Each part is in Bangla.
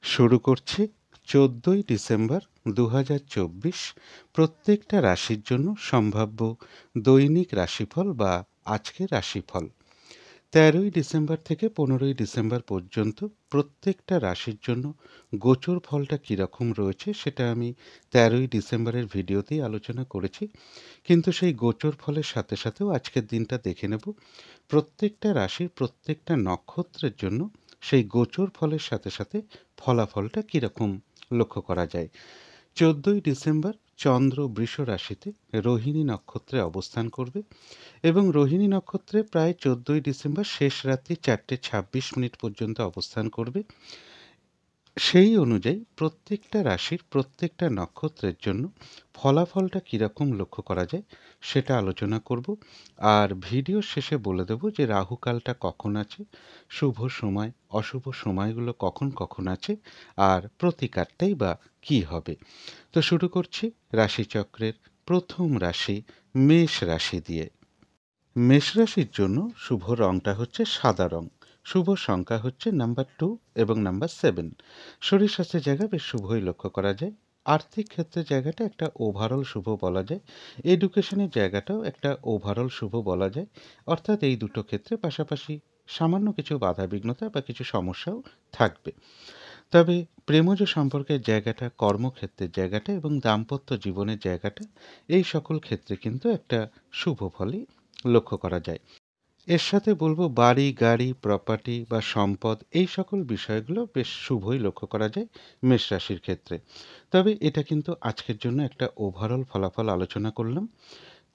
শুরু করছি ১৪ই ডিসেম্বর ২০২৪ প্রত্যেকটা রাশির জন্য সম্ভাব্য দৈনিক রাশিফল বা আজকের রাশিফল। ১৩ই ডিসেম্বর থেকে ১৫ই ডিসেম্বর পর্যন্ত প্রত্যেকটা রাশির জন্য গোচর ফলটা কীরকম রয়েছে সেটা আমি ১৩ই ডিসেম্বরের ভিডিওতেই আলোচনা করেছি। কিন্তু সেই গোচর ফলের সাথে সাথেও আজকের দিনটা দেখে নেব প্রত্যেকটা রাশির প্রত্যেকটা নক্ষত্রের জন্য সেই গোচর ফলের সাথে সাথে ফলাফলটা কীরকম লক্ষ্য করা যায়। ১৪ই ডিসেম্বর চন্দ্র বৃষ রাশিতে রোহিণী নক্ষত্রে অবস্থান করবে এবং রোহিণী নক্ষত্রে প্রায় ১৪ই ডিসেম্বর শেষ রাত্রি ৪:২৬ পর্যন্ত অবস্থান করবে। সেই অনুযায়ী প্রত্যেকটা রাশির প্রত্যেকটা নক্ষত্রের জন্য ফলাফলটা কীরকম লক্ষ্য করা যায় সেটা আলোচনা করব। আর ভিডিওর শেষে বলে দেব যে রাহুকালটা কখন আছে, শুভ সময় অশুভ সময়গুলো কখন কখন আছে, আর প্রতিকারটাই বা কী হবে। তো শুরু করছি রাশিচক্রের প্রথম রাশি মেষ রাশি দিয়ে। মেষ রাশির জন্য শুভ রংটা হচ্ছে সাদা রং। শুভ সংখ্যা হচ্ছে নাম্বার 2 এবং নাম্বার 7। শরীর স্বাস্থ্যের জায়গা বেশ শুভই লক্ষ্য করা যায়। আর্থিক ক্ষেত্রের জায়গাটা একটা ওভারঅল শুভ বলা যায়। এডুকেশনের জায়গাটাও একটা ওভারঅল শুভ বলা যায়। অর্থাৎ এই দুটো ক্ষেত্রে পাশাপাশি সামান্য কিছু বাধাবিঘ্নতা বা কিছু সমস্যাও থাকবে। তবে প্রেমজ সম্পর্কের জায়গাটা, কর্মক্ষেত্রের জায়গাটা এবং দাম্পত্য জীবনের জায়গাটা, এই সকল ক্ষেত্রে কিন্তু একটা শুভ ফলই লক্ষ্য করা যায়। এর সাথে বলব বাড়ি, গাড়ি, প্রপার্টি বা সম্পদ এই সকল বিষয়গুলো বেশ শুভই লক্ষ্য করা যায় মেষ রাশির ক্ষেত্রে। তবে এটা কিন্তু আজকের জন্য একটা ওভারঅল ফলাফল আলোচনা করলাম।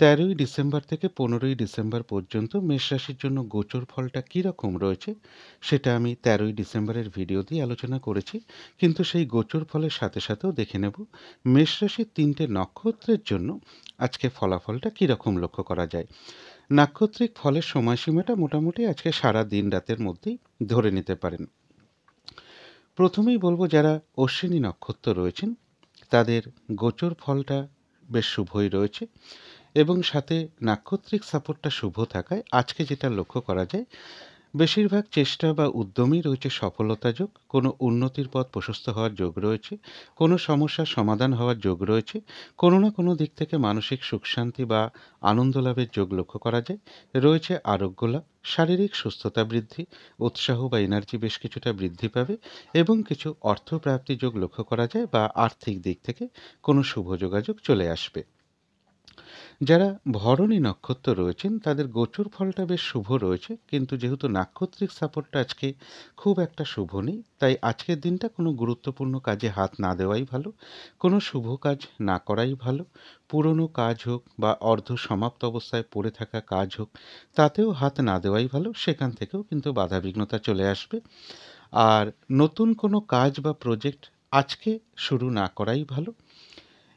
১৩ই ডিসেম্বর থেকে ১৫ই ডিসেম্বর পর্যন্ত মেষ রাশির জন্য গোচর ফলটা কীরকম রয়েছে সেটা আমি ১৩ই ডিসেম্বরের ভিডিওতেই আলোচনা করেছি। কিন্তু সেই গোচর ফলের সাথে সাথেও দেখে নেব মেষ রাশির ৩টে নক্ষত্রের জন্য আজকে ফলাফলটা কীরকম লক্ষ্য করা যায়। নাক্ষত্রিক ফলের সময়সীমাটা মোটামুটি আজকে সারা দিন রাতের মধ্যেই ধরে নিতে পারেন। প্রথমেই বলবো যারা অশ্বিনী নক্ষত্র রয়েছেন তাদের গোচর ফলটা বেশ শুভই রয়েছে এবং সাথে নাক্ষত্রিক সাপোর্টটা শুভ থাকায় আজকে যেটা লক্ষ্য করা যায় বেশিরভাগ চেষ্টা বা উদ্যমই রয়েছে সফলতা যোগ, কোনো উন্নতির পথ প্রশস্ত হওয়ার যোগ রয়েছে, কোনো সমস্যার সমাধান হওয়ার যোগ রয়েছে, কোনো না কোনো দিক থেকে মানসিক সুখ শান্তি বা আনন্দ লাভের যোগ লক্ষ্য করা যায়। রয়েছে আরোগ্য লাভ, শারীরিক সুস্থতা বৃদ্ধি, উৎসাহ বা এনার্জি বেশ কিছুটা বৃদ্ধি পাবে এবং কিছু অর্থপ্রাপ্তি যোগ লক্ষ্য করা যায় বা আর্থিক দিক থেকে কোনো শুভ যোগাযোগ চলে আসবে। যারা ভরণী নক্ষত্র রয়েছেন তাদের গোচর ফলটা বেশ শুভ রয়েছে, কিন্তু যেহেতু নাক্ষত্রিক সাপোর্টটা আজকে খুব একটা শুভ নেই, তাই আজকের দিনটা কোনো গুরুত্বপূর্ণ কাজে হাত না দেওয়াই ভালো, কোনো শুভ কাজ না করাই ভালো। পুরনো কাজ হোক বা অর্ধ সমাপ্ত অবস্থায় পড়ে থাকা কাজ হোক, তাতেও হাত না দেওয়াই ভালো, সেখান থেকেও কিন্তু বাধাবিঘ্নতা চলে আসবে। আর নতুন কোনো কাজ বা প্রজেক্ট আজকে শুরু না করাই ভালো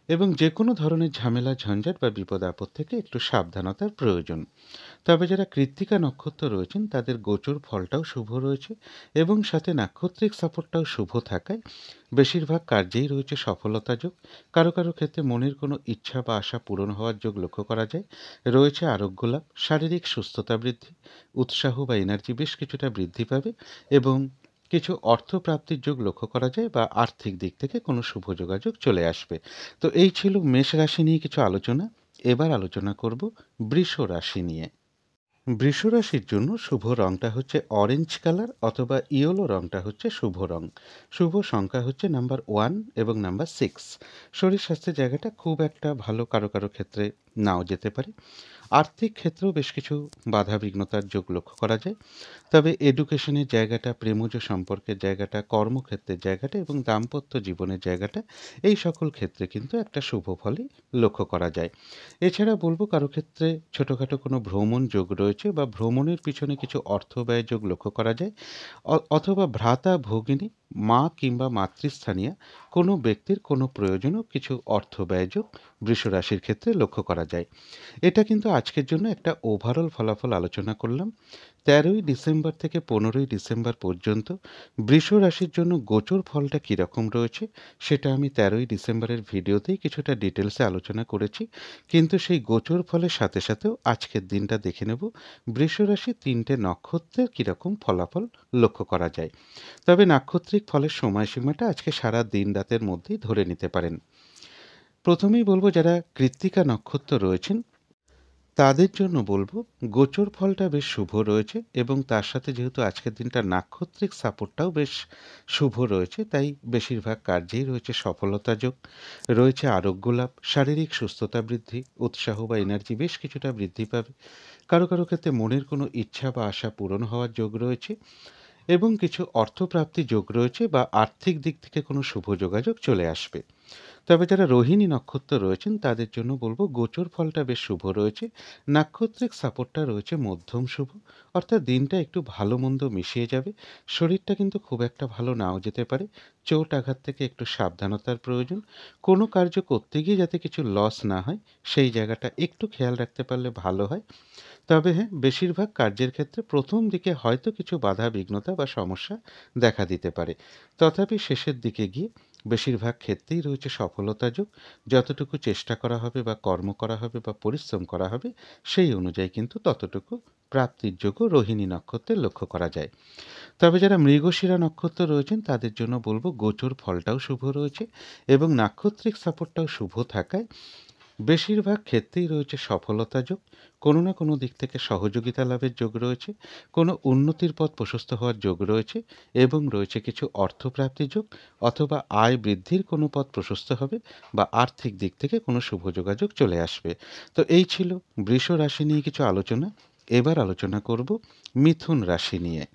এবং যে কোনো ধরনের ঝামেলা ঝঞ্ঝাট বা বিপদ আপদ থেকে একটু সাবধানতার প্রয়োজন। তবে যারা কৃত্তিকা নক্ষত্র রয়েছেন তাদের গোচর ফলটাও শুভ রয়েছে এবং সাথে নাক্ষত্রিক সাপোর্টটাও শুভ থাকায় বেশিরভাগ কার্যেই রয়েছে সফলতা যোগ। কারো কারো ক্ষেত্রে মনের কোনো ইচ্ছা বা আশা পূরণ হওয়ার যোগ লক্ষ্য করা যায়। রয়েছে আরোগ্য লাভ, শারীরিক সুস্থতা বৃদ্ধি, উৎসাহ বা এনার্জি বেশ কিছুটা বৃদ্ধি পাবে এবং কিছু অর্থপ্রাপ্তির যোগ লক্ষ্য করা যায় বা আর্থিক দিক থেকে কোনো শুভ যোগাযোগ চলে আসবে। তো এই ছিল মেষ রাশি নিয়ে কিছু আলোচনা। এবার আলোচনা করব বৃষ রাশি নিয়ে। বৃষ রাশির জন্য শুভ রংটা হচ্ছে অরেঞ্জ কালার অথবা ইয়েলো রংটা হচ্ছে শুভ রং। শুভ সংখ্যা হচ্ছে নাম্বার 1 এবং নাম্বার 6। শরীর স্বাস্থ্যের জায়গাটা খুব একটা ভালো কারো কারো ক্ষেত্রে নাও যেতে পারে। আর্থিক ক্ষেত্রেও বেশ কিছু বাধাবিঘ্নতার যোগ লক্ষ্য করা যায়। তবে এডুকেশনের জায়গাটা, প্রেমজ সম্পর্কের জায়গাটা, কর্মক্ষেত্রের জায়গাটা এবং দাম্পত্য জীবনের জায়গাটা, এই সকল ক্ষেত্রে কিন্তু একটা শুভ ফলই লক্ষ্য করা যায়। এছাড়া বলবো কারো ক্ষেত্রে ছোটোখাটো কোনো ভ্রমণ যোগ রয়েছে বা ভ্রমণের পিছনে কিছু অর্থ ব্যয় যোগ লক্ষ্য করা যায় অথবা ভ্রাতা ভগিনী, মা কিংবা মাতৃস্থানীয় কোনো ব্যক্তির কোনো প্রয়োজনেও কিছু অর্থ ব্যয় যোগ বৃষ রাশির ক্ষেত্রে লক্ষ্য করা যায়। এটা কিন্তু আজকের জন্য একটা ওভারঅল ফলাফল আলোচনা করলাম। 13ই ডিসেম্বর থেকে 15ই ডিসেম্বর পর্যন্ত বৃষ রাশির জন্য গোচর ফলটা কীরকম রয়েছে সেটা আমি 13ই ডিসেম্বরের ভিডিওতেই কিছুটা ডিটেলসে আলোচনা করেছি, কিন্তু সেই গোচর ফলের সাথে সাথেও আজকের দিনটা দেখে নেব বৃষ রাশির 3টে নক্ষত্রের কীরকম ফলাফল লক্ষ্য করা যায়। তবে নাক্ষত্রিক ফলের সময়সীমাটা আজকে সারা দিন রাতের মধ্যেই ধরে নিতে পারেন। প্রথমেই বলবো যারা কৃত্তিকা নক্ষত্র রয়েছেন তাদের জন্য বলবো গোচর ফলটা বেশ শুভ রয়েছে, এবং তার সাথে যেহেতু আজকের দিনটা নাক্ষত্রিক সাপোর্টটাও বেশ শুভ রয়েছে, তাই বেশিরভাগ কার্যেই রয়েছে সফলতা যোগ, রয়েছে আরোগ্য লাভ, শারীরিক সুস্থতা বৃদ্ধি, উৎসাহ বা এনার্জি বেশ কিছুটা বৃদ্ধি পাবে। কারো কারো ক্ষেত্রে মনের কোনো ইচ্ছা বা আশা পূরণ হওয়ার যোগ রয়েছে, এবং কিছু অর্থপ্রাপ্তি যোগ রয়েছে বা আর্থিক দিক থেকে কোনো শুভ যোগাযোগ চলে আসবে। তবে যারা রোহিণী নক্ষত্র রয়েছেন তাদের জন্য বলবো গোচর ফলটা বেশ শুভ রয়েছে, নাক্ষত্রিক সাপোর্টটা রয়েছে মধ্যম শুভ, অর্থাৎ দিনটা একটু ভালো মন্দ মিশিয়ে যাবে। শরীরটা কিন্তু খুব একটা ভালো নাও যেতে পারে, চোট আঘাত থেকে একটু সাবধানতার প্রয়োজন। কোনো কার্য করতে গিয়ে যাতে কিছু লস না হয় সেই জায়গাটা একটু খেয়াল রাখতে পারলে ভালো হয়। তবে হ্যাঁ, বেশিরভাগ কার্যের ক্ষেত্রে প্রথম দিকে হয়তো কিছু বাধা বিঘ্নতা বা সমস্যা দেখা দিতে পারে, তথাপি শেষের দিকে গিয়ে বেশিরভাগ ক্ষেত্রেই রয়েছে সফলতা যোগ। যতটুকু চেষ্টা করা হবে বা কর্ম করা হবে বা পরিশ্রম করা হবে সেই অনুযায়ী কিন্তু ততটুকু প্রাপ্তির যোগও রোহিণী নক্ষত্রে লক্ষ্য করা যায়। তবে যারা মৃগশিরা নক্ষত্র রয়েছেন তাদের জন্য বলবো গোচর ফলটাও শুভ রয়েছে, এবং নাক্ষত্রিক সাপোর্টটাও শুভ থাকায় বেশিরভাগ ক্ষেত্রেই রয়েছে সফলতা যোগ, কোনো না কোনো দিক থেকে সহযোগিতা লাভের যোগ রয়েছে, কোনো উন্নতির পথ প্রশস্ত হওয়ার যোগ রয়েছে, এবং রয়েছে কিছু অর্থপ্রাপ্তি যোগ, অথবা আয় বৃদ্ধির কোনো পথ প্রশস্ত হবে বা আর্থিক দিক থেকে কোনো শুভ যোগাযোগ চলে আসবে। তো এই ছিল বৃষ রাশি নিয়ে কিছু আলোচনা। এবার আলোচনা করব মিথুন রাশি নিয়ে।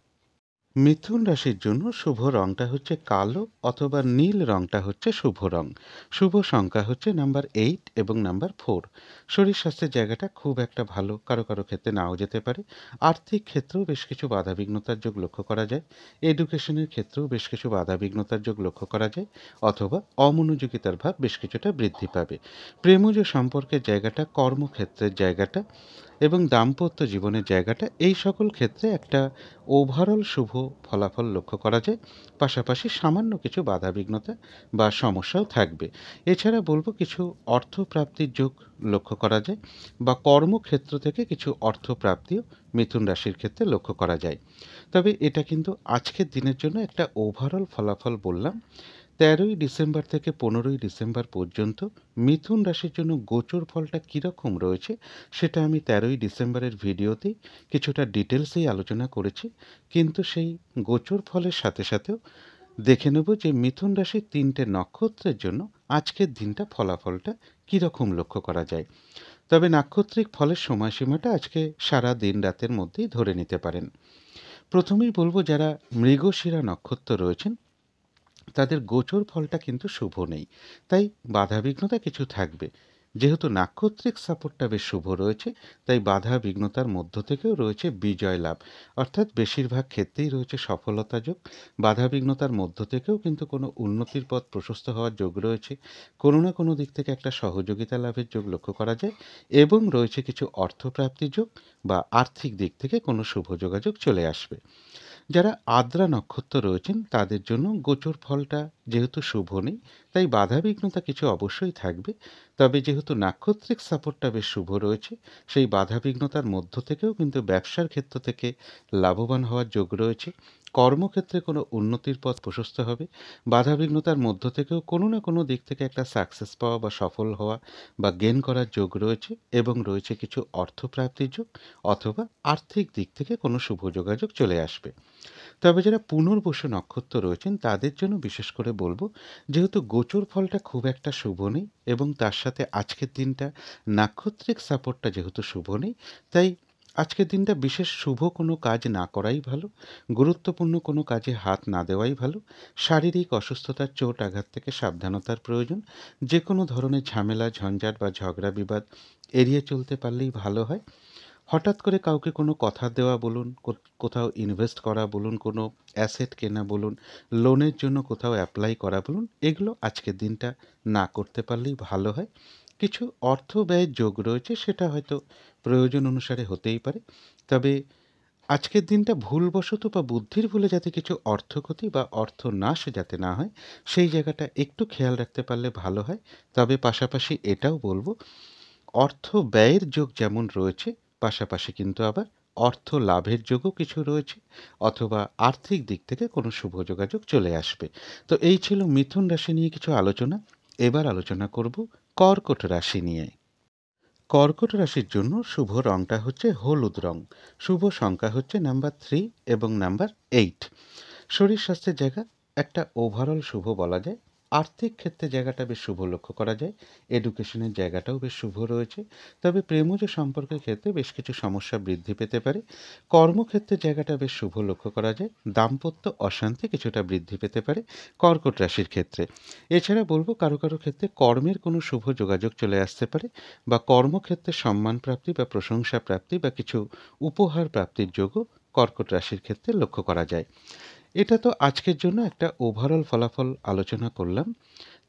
মিথুন রাশির জন্য শুভ রংটা হচ্ছে কালো অথবা নীল রংটা হচ্ছে শুভ রং। শুভ সংখ্যা হচ্ছে নাম্বার 8 এবং নাম্বার 4। শরীর স্বাস্থ্যের জায়গাটা খুব একটা ভালো, কারো কারো ক্ষেত্রে নাও যেতে পারে। আর্থিক ক্ষেত্রেও বেশ কিছু বাধাবিঘ্নতার যোগ লক্ষ্য করা যায়, এডুকেশনের ক্ষেত্রেও বেশ কিছু বাধাবিঘ্নতার যোগ লক্ষ্য করা যায়, অথবা অমনোযোগিতার ভাব বেশ কিছুটা বৃদ্ধি পাবে। প্রেমজ সম্পর্কের জায়গাটা, কর্মক্ষেত্রের জায়গাটা এবং দাম্পত্য জীবনের জায়গাটা, এই সকল ক্ষেত্রে একটা ওভারঅল শুভ ফলাফল লক্ষ্য করা যায়। পাশাপাশি সামান্য কিছু বাধাবিঘ্নতা বা সমস্যাও থাকবে। এছাড়া বলবো কিছু অর্থপ্রাপ্তির যোগ লক্ষ্য করা যায়, বা কর্মক্ষেত্র থেকে কিছু অর্থপ্রাপ্তিও মিথুন রাশির ক্ষেত্রে লক্ষ্য করা যায়। তবে এটা কিন্তু আজকের দিনের জন্য একটা ওভারঅল ফলাফল বললাম। 13ই ডিসেম্বর থেকে 15ই ডিসেম্বর পর্যন্ত মিথুন রাশির জন্য গোচর ফলটা কীরকম রয়েছে সেটা আমি 13ই ডিসেম্বরের ভিডিওতেই কিছুটা ডিটেলসেই আলোচনা করেছি, কিন্তু সেই গোচর ফলের সাথে সাথেও দেখে নেব যে মিথুন রাশির 3টে নক্ষত্রের জন্য আজকের দিনটা ফলাফলটা কীরকম লক্ষ্য করা যায়। তবে নাক্ষত্রিক ফলের সময়সীমাটা আজকে সারা দিন রাতের মধ্যেই ধরে নিতে পারেন। প্রথমেই বলবো যারা মৃগশিরা নক্ষত্র রয়েছেন তাদের গোচর ফলটা কিন্তু শুভ নেই, তাই বাধাবিঘ্নতা কিছু থাকবে। যেহেতু নাক্ষত্রিক সাপোর্টটা বেশ শুভ রয়েছে, তাই বাধা বিঘ্নতার মধ্য থেকেও রয়েছে বিজয় লাভ, অর্থাৎ বেশিরভাগ ক্ষেত্রেই রয়েছে সফলতা যোগ। বাধা বিঘ্নতার মধ্য থেকেও কিন্তু কোনো উন্নতির পথ প্রশস্ত হওয়ার যোগ রয়েছে, কোনো না কোনো দিক থেকে একটা সহযোগিতা লাভের যোগ লক্ষ্য করা যায়, এবং রয়েছে কিছু অর্থপ্রাপ্তি যোগ বা আর্থিক দিক থেকে কোনো শুভ যোগাযোগ চলে আসবে। যারা আদ্রা নক্ষত্র রয়েছেন তাদের জন্য গোচর ফলটা যেহেতু শুভ নেই, তাই বাধাবিঘ্নতা কিছু অবশ্যই থাকবে। তবে যেহেতু নাক্ষত্রিক সাপোর্টটা বেশ শুভ রয়েছে, সেই বাধাবিঘ্নতার মধ্য থেকেও কিন্তু ব্যবসার ক্ষেত্র থেকে লাভবান হওয়ার যোগ রয়েছে। কর্মক্ষেত্রে কোনো উন্নতির পথ প্রশস্ত হবে, বাধাবিঘ্নতার মধ্য থেকেও কোনো না কোনো দিক থেকে একটা সাকসেস পাওয়া বা সফল হওয়া বা গেন করার যোগ রয়েছে, এবং রয়েছে কিছু অর্থপ্রাপ্তির যোগ, অথবা আর্থিক দিক থেকে কোনো শুভ যোগাযোগ চলে আসবে। তবে যারা পুনর্বসু নক্ষত্র রয়েছেন তাদের জন্য বিশেষ করে বলবো, যেহেতু গোচর ফলটা খুব একটা শুভ নেই, এবং তার সাথে আজকের দিনটা নাক্ষত্রিক সাপোর্টটা যেহেতু শুভ নেই, তাই আজকের দিনটা বিশেষ শুভ কোনো কাজ না করাই ভালো, গুরুত্বপূর্ণ কোনো কাজে হাত না দেওয়াই ভালো। শারীরিক অসুস্থতার, চোট আঘাত থেকে সাবধানতার প্রয়োজন। যে কোনো ধরনের ঝামেলা, ঝঞ্ঝাট বা ঝগড়া বিবাদ এড়িয়ে চলতে পারলেই ভালো হয়। হঠাৎ করে কাউকে কোনো কথা দেওয়া বলুন, কোথাও ইনভেস্ট করা বলুন, কোনো অ্যাসেট কেনা বলুন, লোনের জন্য কোথাও অ্যাপ্লাই করা বলুন, এগুলো আজকের দিনটা না করতে পারলেই ভালো হয়। কিছু অর্থ ব্যয়ের যোগ রয়েছে, সেটা হয়তো প্রয়োজন অনুসারে হতেই পারে। তবে আজকের দিনটা ভুলবশত বা বুদ্ধির ভুলে যাতে কিছু অর্থক্ষতি বা অর্থনাশ যাতে না হয়, সেই জায়গাটা একটু খেয়াল রাখতে পারলে ভালো হয়। তবে পাশাপাশি এটাও বলব, অর্থ ব্যয়ের যোগ যেমন রয়েছে, পাশাপাশি কিন্তু আবার অর্থ লাভের যোগও কিছু রয়েছে, অথবা আর্থিক দিক থেকে কোনো শুভ যোগাযোগ চলে আসবে। তো এই ছিল মিথুন রাশি নিয়ে কিছু আলোচনা। এবার আলোচনা করব কর্কট রাশি নিয়ে। কর্কট রাশির জন্য শুভ রংটা হচ্ছে হলুদ রং। শুভ সংখ্যা হচ্ছে নাম্বার 3 এবং নাম্বার 8। শরীর স্বাস্থ্যের জায়গা একটা ওভারঅল শুভ বলা যায়। আর্থিক ক্ষেত্রে জায়গাটা বেশ শুভ লক্ষ্য করা যায়। এডুকেশনের জায়গাটাও বেশ শুভ রয়েছে। তবে প্রেমজ সম্পর্কের ক্ষেত্রে বেশ কিছু সমস্যা বৃদ্ধি পেতে পারে। কর্মক্ষেত্রের জায়গাটা বেশ শুভ লক্ষ্য করা যায়। দাম্পত্য অশান্তি কিছুটা বৃদ্ধি পেতে পারে কর্কট রাশির ক্ষেত্রে। এছাড়া বলব, কারো কারো ক্ষেত্রে কর্মের কোনো শুভ যোগাযোগ চলে আসতে পারে, বা কর্মক্ষেত্রে সম্মান প্রাপ্তি বা প্রশংসা প্রাপ্তি বা কিছু উপহার প্রাপ্তির যোগও কর্কট রাশির ক্ষেত্রে লক্ষ্য করা যায়। এটা তো আজকের জন্য একটা ওভারঅল ফলাফল আলোচনা করলাম।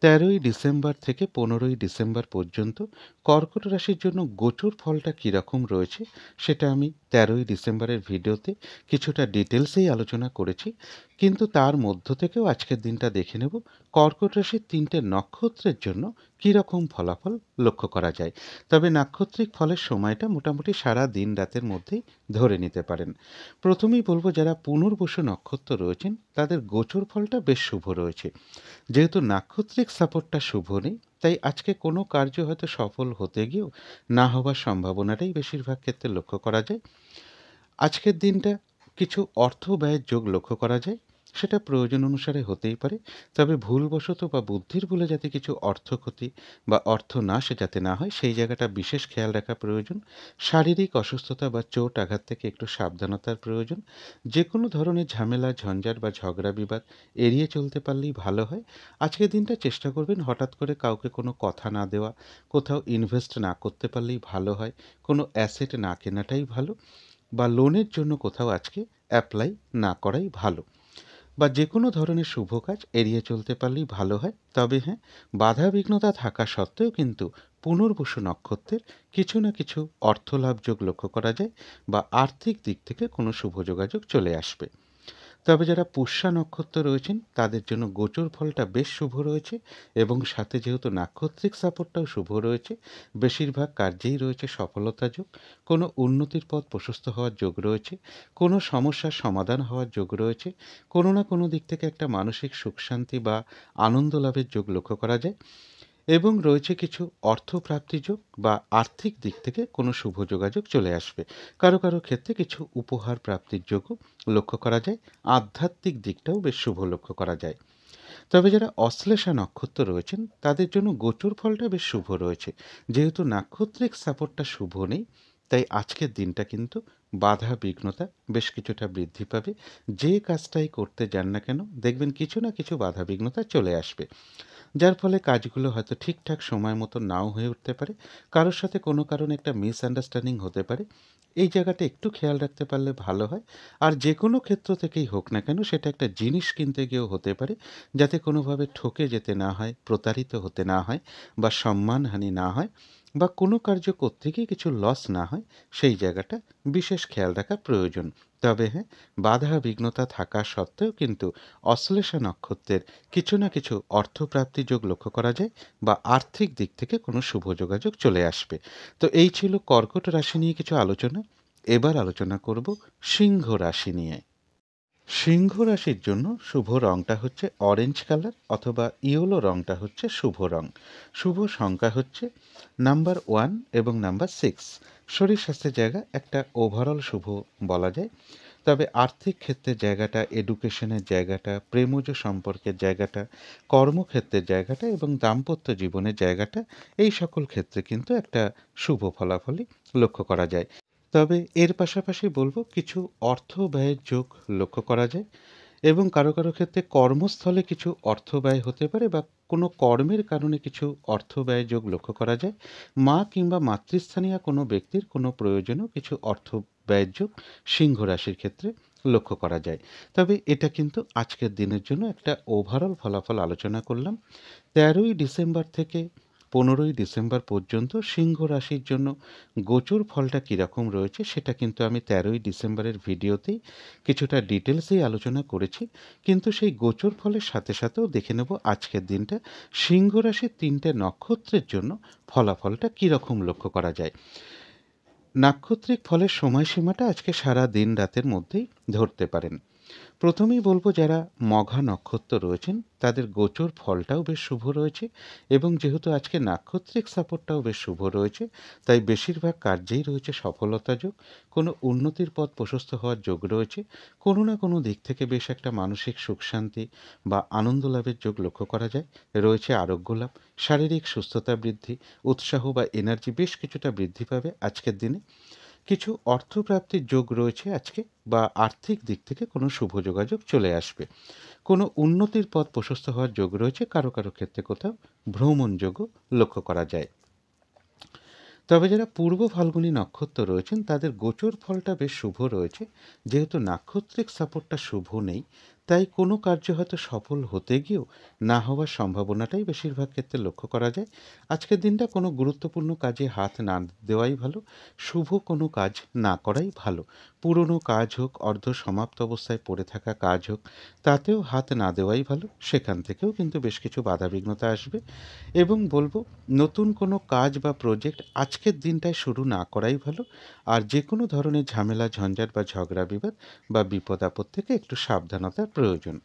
১৩ই ডিসেম্বর থেকে ১৫ই ডিসেম্বর পর্যন্ত কর্কট রাশির জন্য গোচর ফলটা কীরকম রয়েছে, সেটা আমি ১৩ই ডিসেম্বরের ভিডিওতে কিছুটা ডিটেলসেই আলোচনা করেছি। কিন্তু তার মধ্য থেকেও আজকের দিনটা দেখে নেব কর্কট রাশির ৩টে নক্ষত্রের জন্য কীরকম ফলাফল লক্ষ্য করা যায়। তবে নাক্ষত্রিক ফলের সময়টা মোটামুটি সারা দিন রাতের মধ্যেই ধরে নিতে পারেন। প্রথমেই বলব, যারা পুনর্বসু নক্ষত্র রয়েছেন তাদের গোচর ফলটা বেশ শুভ রয়েছে। যেহেতু নাক্ষত্রিক সাপোর্টটা শুভ নেই, তাই আজকে কোনো কার্য হয়তো সফল হতে গিয়েও না হওয়ার সম্ভাবনাটাই বেশিরভাগ ক্ষেত্রে লক্ষ্য করা যায়। আজকের দিনটা কিছু অর্থ ব্যয়ের যোগ লক্ষ্য করা যায়। সেটা প্রয়োজন অনুসারে হতেই পারে। তবে ভুলবশত বা বুদ্ধির ভুলে যাতে কিছু অর্থক্ষতি বা অর্থনাশ যাতে না হয়, সেই জায়গাটা বিশেষ খেয়াল রাখা প্রয়োজন। শারীরিক অসুস্থতা বা চোট আঘাত থেকে একটু সাবধানতার প্রয়োজন। যে কোনো ধরনের ঝামেলা, ঝঞ্ঝাট বা ঝগড়া বিবাদ এড়িয়ে চলতে পারলেই ভালো হয়। আজকের দিনটা চেষ্টা করবেন হঠাৎ করে কাউকে কোনো কথা না দেওয়া, কোথাও ইনভেস্ট না করতে পারলেই ভালো হয়, কোনো অ্যাসেট না কেনাটাই ভালো, বা লোনের জন্য কোথাও আজকে অ্যাপ্লাই না করাই ভালো, বা যে কোনো ধরনের শুভ কাজ এড়িয়ে চলতে পারলেই ভালো হয়। তবে হ্যাঁ, বাধা বিঘ্নতা থাকা সত্ত্বেও কিন্তু পুনর্বসু নক্ষত্রের কিছু না কিছু অর্থলাভ যোগ লক্ষ্য করা যায়, বা আর্থিক দিক থেকে কোনো শুভ যোগাযোগ চলে আসবে। তবে যারা পুষ্যা নক্ষত্র রয়েছেন তাদের জন্য গোচর ফলটা বেশ শুভ রয়েছে, এবং সাথে যেহেতু নাক্ষত্রিক সাপোর্টটাও শুভ রয়েছে, বেশিরভাগ কার্যেই রয়েছে সফলতা যোগ। কোনো উন্নতির পথ প্রশস্ত হওয়ার যোগ রয়েছে, কোনো সমস্যার সমাধান হওয়ার যোগ রয়েছে, কোনো না কোনো দিক থেকে একটা মানসিক সুখ শান্তি বা আনন্দ লাভের যোগ লক্ষ্য করা যায়, এবং রয়েছে কিছু অর্থপ্রাপ্তি যোগ, বা আর্থিক দিক থেকে কোনো শুভ যোগাযোগ চলে আসবে। কারো কারো ক্ষেত্রে কিছু উপহার প্রাপ্তির যোগও লক্ষ্য করা যায়। আধ্যাত্মিক দিকটাও বেশ শুভ লক্ষ্য করা যায়। তবে যারা অশ্লেষা নক্ষত্র রয়েছেন তাদের জন্য গোচর ফলটা বেশ শুভ রয়েছে। যেহেতু নাক্ষত্রিক সাপোর্টটা শুভ নেই, তাই আজকের দিনটা কিন্তু বাধা বিঘ্নতা বেশ কিছুটা বৃদ্ধি পাবে। যে কাজটাই করতে যান না কেন, দেখবেন কিছু না কিছু বাধা বিঘ্নতা চলে আসবে, যার ফলে কাজগুলো হয়তো ঠিকঠাক সময় মতো নাও হয়ে উঠতে পারে। কারোর সাথে কোনো কারণে একটা মিসআন্ডারস্ট্যান্ডিং হতে পারে। এই জায়গাটা একটু খেয়াল রাখতে পারলে ভালো হয়। আর যে কোনো ক্ষেত্র থেকেই হোক না কেন, সেটা একটা জিনিস কিনতে গিয়েও হতে পারে, যাতে কোনোভাবে ঠকে যেতে না হয়, প্রতারিত হতে না হয়, বা সম্মানহানি না হয়, বা কোনো কার্য করতে গিয়ে কিছু লস না হয়, সেই জায়গাটা বিশেষ খেয়াল রাখা প্রয়োজন। তবে হ্যাঁ, বাধা বিঘ্নতা থাকা সত্ত্বেও কিন্তু অশ্লেষা নক্ষত্রের কিছু না কিছু অর্থপ্রাপ্তি যোগ লক্ষ্য করা যায়, বা আর্থিক দিক থেকে কোনো শুভ যোগাযোগ চলে আসবে। তো এই ছিল কর্কট রাশি নিয়ে কিছু আলোচনা। এবার আলোচনা করব সিংহ রাশি নিয়ে। সিংহ রাশির জন্য শুভ রংটা হচ্ছে অরেঞ্জ কালার, অথবা ইয়েলো রংটা হচ্ছে শুভ রং। শুভ সংখ্যা হচ্ছে নাম্বার 1 এবং নাম্বার 6। শরীর স্বাস্থ্যের জায়গা একটা ওভারঅল শুভ বলা যায়। তবে আর্থিক ক্ষেত্রের জায়গাটা, এডুকেশনের জায়গাটা, প্রেমজ সম্পর্কের জায়গাটা, কর্মক্ষেত্রের জায়গাটা এবং দাম্পত্য জীবনের জায়গাটা, এই সকল ক্ষেত্রে কিন্তু একটা শুভ ফলাফলই লক্ষ্য করা যায়। তবে এর পাশাপাশি বলবো, কিছু অর্থ ব্যয়ের যোগ লক্ষ্য করা যায়, এবং কারো কারো ক্ষেত্রে কর্মস্থলে কিছু অর্থ ব্যয় হতে পারে, বা কোনো কর্মের কারণে কিছু অর্থ ব্যয় যোগ লক্ষ্য করা যায়। মা কিংবা মাতৃস্থানীয় কোনো ব্যক্তির কোনো প্রয়োজনেও কিছু অর্থ ব্যয়ের যোগ সিংহ রাশির ক্ষেত্রে লক্ষ্য করা যায়। তবে এটা কিন্তু আজকের দিনের জন্য একটা ওভারঅল ফলাফল আলোচনা করলাম। ১৩ই ডিসেম্বর থেকে 15ই ডিসেম্বর পর্যন্ত সিংহ রাশির জন্য গোচর ফলটা কীরকম রয়েছে সেটা কিন্তু আমি 13ই ডিসেম্বরের ভিডিওতেই কিছুটা ডিটেলসেই আলোচনা করেছি। কিন্তু সেই গোচর ফলের সাথে সাথেও দেখে নেব আজকের দিনটা সিংহ রাশির 3টে নক্ষত্রের জন্য ফলাফলটা কীরকম লক্ষ্য করা যায়। নাক্ষত্রিক ফলের সময়সীমাটা আজকে সারা দিন রাতের মধ্যেই ধরতে পারেন। প্রথমেই বলবো যারা মঘা নক্ষত্র রয়েছেন তাদের গোচর ফলটাও বেশ শুভ রয়েছে এবং যেহেতু আজকে নাক্ষত্রিক সাপোর্টটাও বেশ শুভ রয়েছে তাই বেশিরভাগ কার্যেই রয়েছে সফলতা যোগ, কোনো উন্নতির পথ প্রশস্ত হওয়ার যোগ রয়েছে, কোনো না কোনো দিক থেকে বেশ একটা মানসিক সুখ শান্তি বা আনন্দ লাভের যোগ লক্ষ্য করা যায়। রয়েছে আরোগ্য লাভ, শারীরিক সুস্থতা বৃদ্ধি, উৎসাহ বা এনার্জি বেশ কিছুটা বৃদ্ধি পাবে আজকের দিনে। কিছু অর্থপ্রাপ্তির যোগ রয়েছে আজকে, বা আর্থিক দিক থেকে কোনো শুভ যোগাযোগ চলে আসবে। কোনো উন্নতির পথ প্রশস্ত হওয়ার যোগ রয়েছে, কারো কারো ক্ষেত্রে কোথাও ভ্রমণ যোগও লক্ষ্য করা যায়। তবে যারা পূর্ব ফাল্গুনী নক্ষত্র রয়েছেন তাদের গোচর ফলটা বেশ শুভ রয়েছে। যেহেতু নাক্ষত্রিক সাপোর্টটা শুভ নেই তাই কোনো কার্য হয়তো সফল হতে গিয়েও না হওয়ার সম্ভাবনাটাই বেশিরভাগ ক্ষেত্রে লক্ষ্য করা যায়। আজকের দিনটা কোনো গুরুত্বপূর্ণ কাজে হাত না দেওয়াই ভালো, শুভ কোনো কাজ না করাই ভালো। পুরনো কাজ হোক, অর্ধ সমাপ্ত অবস্থায় পড়ে থাকা কাজ হোক, তাতেও হাত না দেওয়াই ভালো। সেখান থেকেও কিন্তু বেশ কিছু বাধাবিঘ্নতা আসবে এবং বলবো নতুন কোনো কাজ বা প্রজেক্ট আজকের দিনটায় শুরু না করাই ভালো। আর যে কোনো ধরনের ঝামেলা ঝঞ্ঝাট বা ঝগড়া বিবাদ বা বিপদ আপদ থেকে একটু সাবধানতার প্রয়োজন।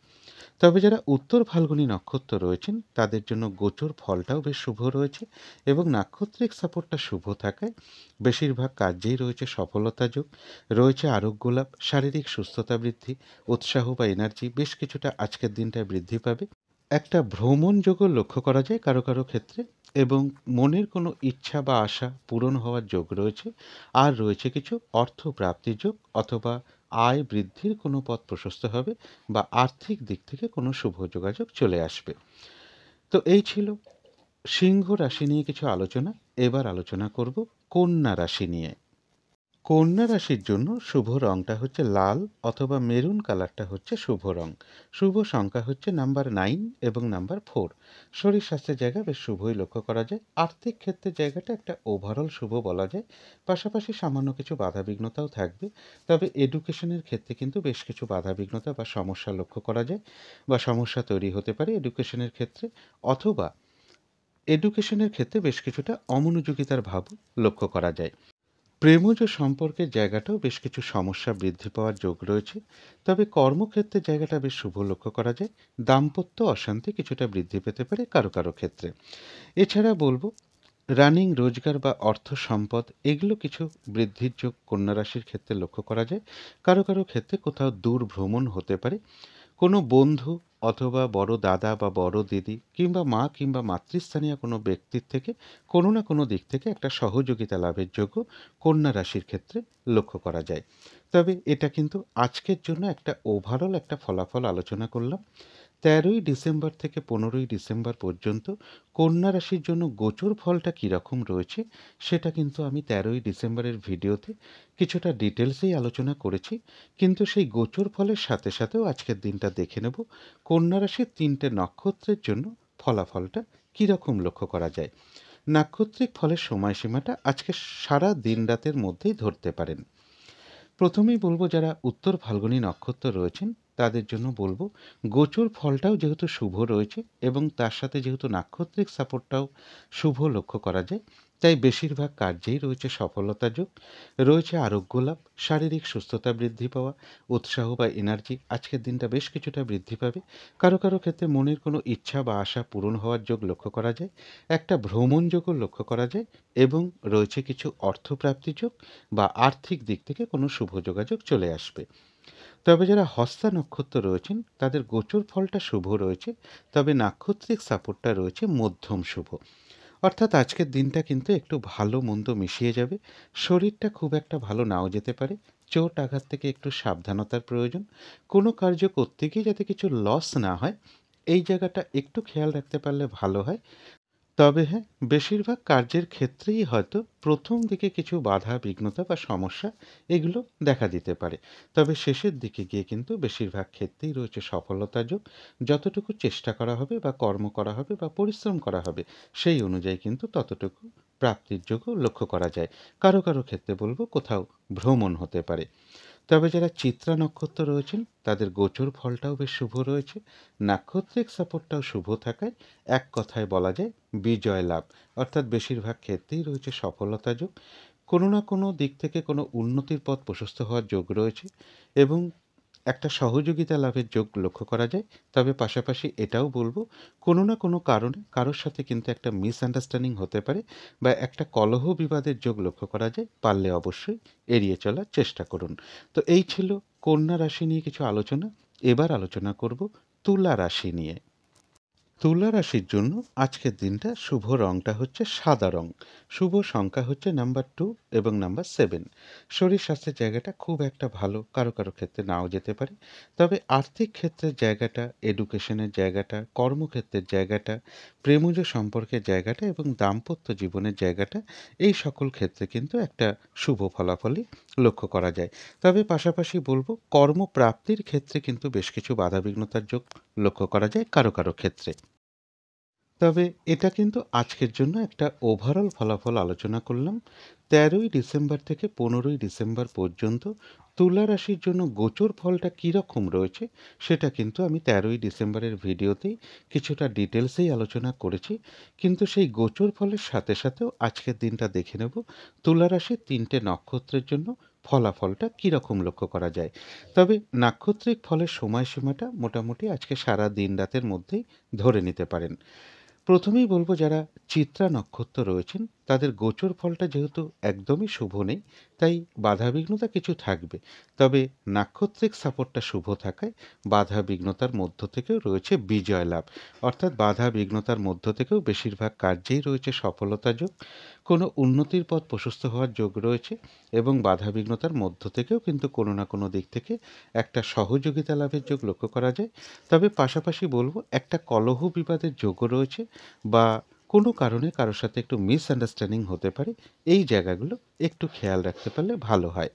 তবে যারা উত্তর ফাল্গুনী নক্ষত্র রয়েছেন তাদের জন্য গোচর ফলটাও বেশ শুভ রয়েছে এবং নাক্ষত্রিক সাপোর্টটা শুভ থাকায় বেশিরভাগ কার্যেই রয়েছে সফলতা যোগ, রয়েছে আরোগ্য লাভ, শারীরিক সুস্থতা বৃদ্ধি, উৎসাহ বা এনার্জি বেশ কিছুটা আজকের দিনটায় বৃদ্ধি পাবে। একটা ভ্রমণ যোগও লক্ষ্য করা যায় কারো কারো ক্ষেত্রে এবং মনের কোনো ইচ্ছা বা আশা পূরণ হওয়ার যোগ রয়েছে। আর রয়েছে কিছু অর্থ প্রাপ্তির যোগ অথবা আয় বৃদ্ধির কোনো পথ প্রশস্ত হবে বা আর্থিক দিক থেকে কোনো শুভ যোগাযোগ চলে আসবে। তো এই ছিল সিংহ রাশি নিয়ে কিছু আলোচনা। এবার আলোচনা করব কন্যা রাশি নিয়ে। কন্যা রাশির জন্য শুভ রংটা হচ্ছে লাল অথবা মেরুন কালারটা হচ্ছে শুভ রং। শুভ সংখ্যা হচ্ছে নাম্বার 9 এবং নাম্বার 4। শরীর স্বাস্থ্যের জায়গা বেশ শুভই লক্ষ্য করা যায়। আর্থিক ক্ষেত্রের জায়গাটা একটা ওভারঅল শুভ বলা যায়। পাশাপাশি সামান্য কিছু বাধাবিঘ্নতাও থাকবে। তবে এডুকেশনের ক্ষেত্রে কিন্তু বেশ কিছু বাধাবিঘ্নতা বা সমস্যা লক্ষ্য করা যায় বা সমস্যা তৈরি হতে পারে এডুকেশনের ক্ষেত্রে, অথবা এডুকেশনের ক্ষেত্রে বেশ কিছুটা অমনোযোগিতার ভাবও লক্ষ্য করা যায়। প্রেমজ সম্পর্কের জায়গাটাও বেশ কিছু সমস্যা বৃদ্ধি পাওয়ার যোগ রয়েছে। তবে কর্মক্ষেত্রের জায়গাটা বেশ শুভ লক্ষ্য করা যায়। দাম্পত্য অশান্তি কিছুটা বৃদ্ধি পেতে পারে কারো কারো ক্ষেত্রে। এছাড়া বলবো রানিং রোজগার বা অর্থ সম্পদ এগুলো কিছু বৃদ্ধির যোগ কন্যা রাশির ক্ষেত্রে লক্ষ্য করা যায়। কারো কারো ক্ষেত্রে কোথাও দূর ভ্রমণ হতে পারে। কোনো বন্ধু অথবা বড় দাদা বা বড় দিদি কিংবা মা কিংবা মাতৃস্থানীয় কোনো ব্যক্তির থেকে কোনো না কোনো দিক থেকে একটা সহযোগিতা লাভের যোগ্য কন্যা রাশির ক্ষেত্রে লক্ষ্য করা যায়। তবে এটা কিন্তু আজকের জন্য একটা ওভারঅল একটা ফলাফল আলোচনা করলাম। 13ই ডিসেম্বর থেকে 15ই ডিসেম্বর পর্যন্ত কন্যা রাশির জন্য গোচর ফলটা কীরকম রয়েছে সেটা কিন্তু আমি 13ই ডিসেম্বরের ভিডিওতে কিছুটা ডিটেলসেই আলোচনা করেছি। কিন্তু সেই গোচর ফলের সাথে সাথেও আজকের দিনটা দেখে নেব কন্যা রাশির 3টে নক্ষত্রের জন্য ফলাফলটা কীরকম লক্ষ্য করা যায়। নাক্ষত্রিক ফলের সময়সীমাটা আজকে সারা দিন রাতের মধ্যেই ধরতে পারেন। প্রথমেই বলবো যারা উত্তর ফাল্গুনী নক্ষত্র রয়েছেন তাদের জন্য বলবো গোচর ফলটাও যেহেতু শুভ রয়েছে এবং তার সাথে যেহেতু নাক্ষত্রিক সাপোর্টটাও শুভ লক্ষ্য করা যায় তাই বেশিরভাগ কার্যেই রয়েছে সফলতা যোগ, রয়েছে আরোগ্য লাভ, শারীরিক সুস্থতা বৃদ্ধি পাওয়া, উৎসাহ বা এনার্জি আজকের দিনটা বেশ কিছুটা বৃদ্ধি পাবে। কারো কারো ক্ষেত্রে মনের কোনো ইচ্ছা বা আশা পূরণ হওয়ার যোগ লক্ষ্য করা যায়। একটা ভ্রমণ যোগও লক্ষ্য করা যায় এবং রয়েছে কিছু অর্থপ্রাপ্তি যোগ বা আর্থিক দিক থেকে কোনো শুভ যোগাযোগ চলে আসবে। তবে যারা হস্তা নক্ষত্র রয়েছেন তাদের গোচর ফলটা শুভ রয়েছে, তবে নাক্ষত্রিক সাপোর্টটা রয়েছে মধ্যম শুভ। অর্থাৎ আজকের দিনটা কিন্তু একটু ভালো মন্দ মিশিয়ে যাবে। শরীরটা খুব একটা ভালো নাও যেতে পারে। চোট আঘাত থেকে একটু সাবধানতার প্রয়োজন। কোনো কার্য করতে গিয়ে যাতে কিছু লস না হয় এই জায়গাটা একটু খেয়াল রাখতে পারলে ভালো হয়। তবে হ্যাঁ, বেশিরভাগ কার্যের ক্ষেত্রেই হয়তো প্রথম দিকে কিছু বাধা বিঘ্নতা বা সমস্যা এগুলো দেখা দিতে পারে। তবে শেষের দিকে গিয়ে কিন্তু বেশিরভাগ ক্ষেত্রেই রয়েছে সফলতার যোগ। যতটুকু চেষ্টা করা হবে বা কর্ম করা হবে বা পরিশ্রম করা হবে, সেই অনুযায়ী কিন্তু ততটুকু প্রাপ্তির যোগও লক্ষ্য করা যায়। কারো কারো ক্ষেত্রে বলব কোথাও ভ্রমণ হতে পারে। তবে যারা চিত্রা নক্ষত্র রয়েছেন তাদের গোচর ফলটাও বেশ শুভ রয়েছে। নাক্ষত্রিক সাপোর্টটাও শুভ থাকায় এক কথায় বলা যায় বিজয় লাভ, অর্থাৎ বেশিরভাগ ক্ষেত্রেই রয়েছে সফলতা যোগ। কোনো না কোনো দিক থেকে কোনো উন্নতির পথ প্রশস্ত হওয়ার যোগ রয়েছে এবং একটা সহযোগিতা লাভের যোগ লক্ষ্য করা যায়। তবে পাশাপাশি এটাও বলব, কোনো না কোনো কারণে কারোর সাথে কিন্তু একটা মিসআন্ডারস্ট্যান্ডিং হতে পারে বা একটা কলহ বিবাদের যোগ লক্ষ্য করা যায়। পারলে অবশ্যই এড়িয়ে চলার চেষ্টা করুন। তো এই ছিল কন্যা রাশি নিয়ে কিছু আলোচনা। এবার আলোচনা করব তুলা রাশি নিয়ে। তুলা রাশির জন্য আজকের দিনটা শুভ রংটা হচ্ছে সাদা রং। শুভ সংখ্যা হচ্ছে নাম্বার 2 এবং নাম্বার 7। শরীর স্বাস্থ্যের জায়গাটা খুব একটা ভালো, কারো কারো ক্ষেত্রে নাও যেতে পারে। তবে আর্থিক ক্ষেত্রের জায়গাটা, এডুকেশনের জায়গাটা, কর্মক্ষেত্রের জায়গাটা, প্রেমজ সম্পর্কের জায়গাটা এবং দাম্পত্য জীবনের জায়গাটা, এই সকল ক্ষেত্রে কিন্তু একটা শুভ ফলাফলই লক্ষ্য করা যায়। তবে পাশাপাশি বলব, কর্মপ্রাপ্তির ক্ষেত্রে কিন্তু বেশ কিছু বাধাবিঘ্নতার যোগ লক্ষ্য করা যায় কারো কারো ক্ষেত্রে। তবে এটা কিন্তু আজকের জন্য একটা ওভারঅল ফলাফল আলোচনা করলাম। ১৩ই ডিসেম্বর থেকে ১৫ই ডিসেম্বর পর্যন্ত তুলা রাশির জন্য গোচর ফলটা কীরকম রয়েছে সেটা কিন্তু আমি ১৩ই ডিসেম্বরের ভিডিওতেই কিছুটা ডিটেলসেই আলোচনা করেছি। কিন্তু সেই গোচর ফলের সাথে সাথেও আজকের দিনটা দেখে নেব তুলা রাশির ৩টে নক্ষত্রের জন্য ফলাফলটা কীরকম লক্ষ্য করা যায়। তবে নাক্ষত্রিক ফলের সময়সীমাটা মোটামুটি আজকে সারা দিন রাতের মধ্যেই ধরে নিতে পারেন। প্রথমেই বলব, যারা চিত্রা নক্ষত্র রয়েছেন তাদের গোচর ফলটা যেহেতু একদমই শুভ নেই, তাই বাধাবিঘ্নতা কিছু থাকবে। তবে নাক্ষত্রিক সাপোর্টটা শুভ থাকায় বাধা বিঘ্নতার মধ্য থেকেও রয়েছে বিজয় লাভ, অর্থাৎ বাধা বিঘ্নতার মধ্য থেকেও বেশিরভাগ কার্যেই রয়েছে সফলতা যোগ। কোনো উন্নতির পথ প্রশস্ত হওয়ার যোগ রয়েছে এবং বাধা বিঘ্নতার মধ্য থেকেও কিন্তু কোনো না কোনো দিক থেকে একটা সহযোগিতা লাভের যোগ লক্ষ্য করা যায়। তবে পাশাপাশি বলব, একটা কলহ বিবাদের যোগও রয়েছে বা কোনো কারণে কারোর সাথে একটু মিসআন্ডারস্ট্যান্ডিং হতে পারে। এই জায়গাগুলো একটু খেয়াল রাখতে পারলে ভালো হয়।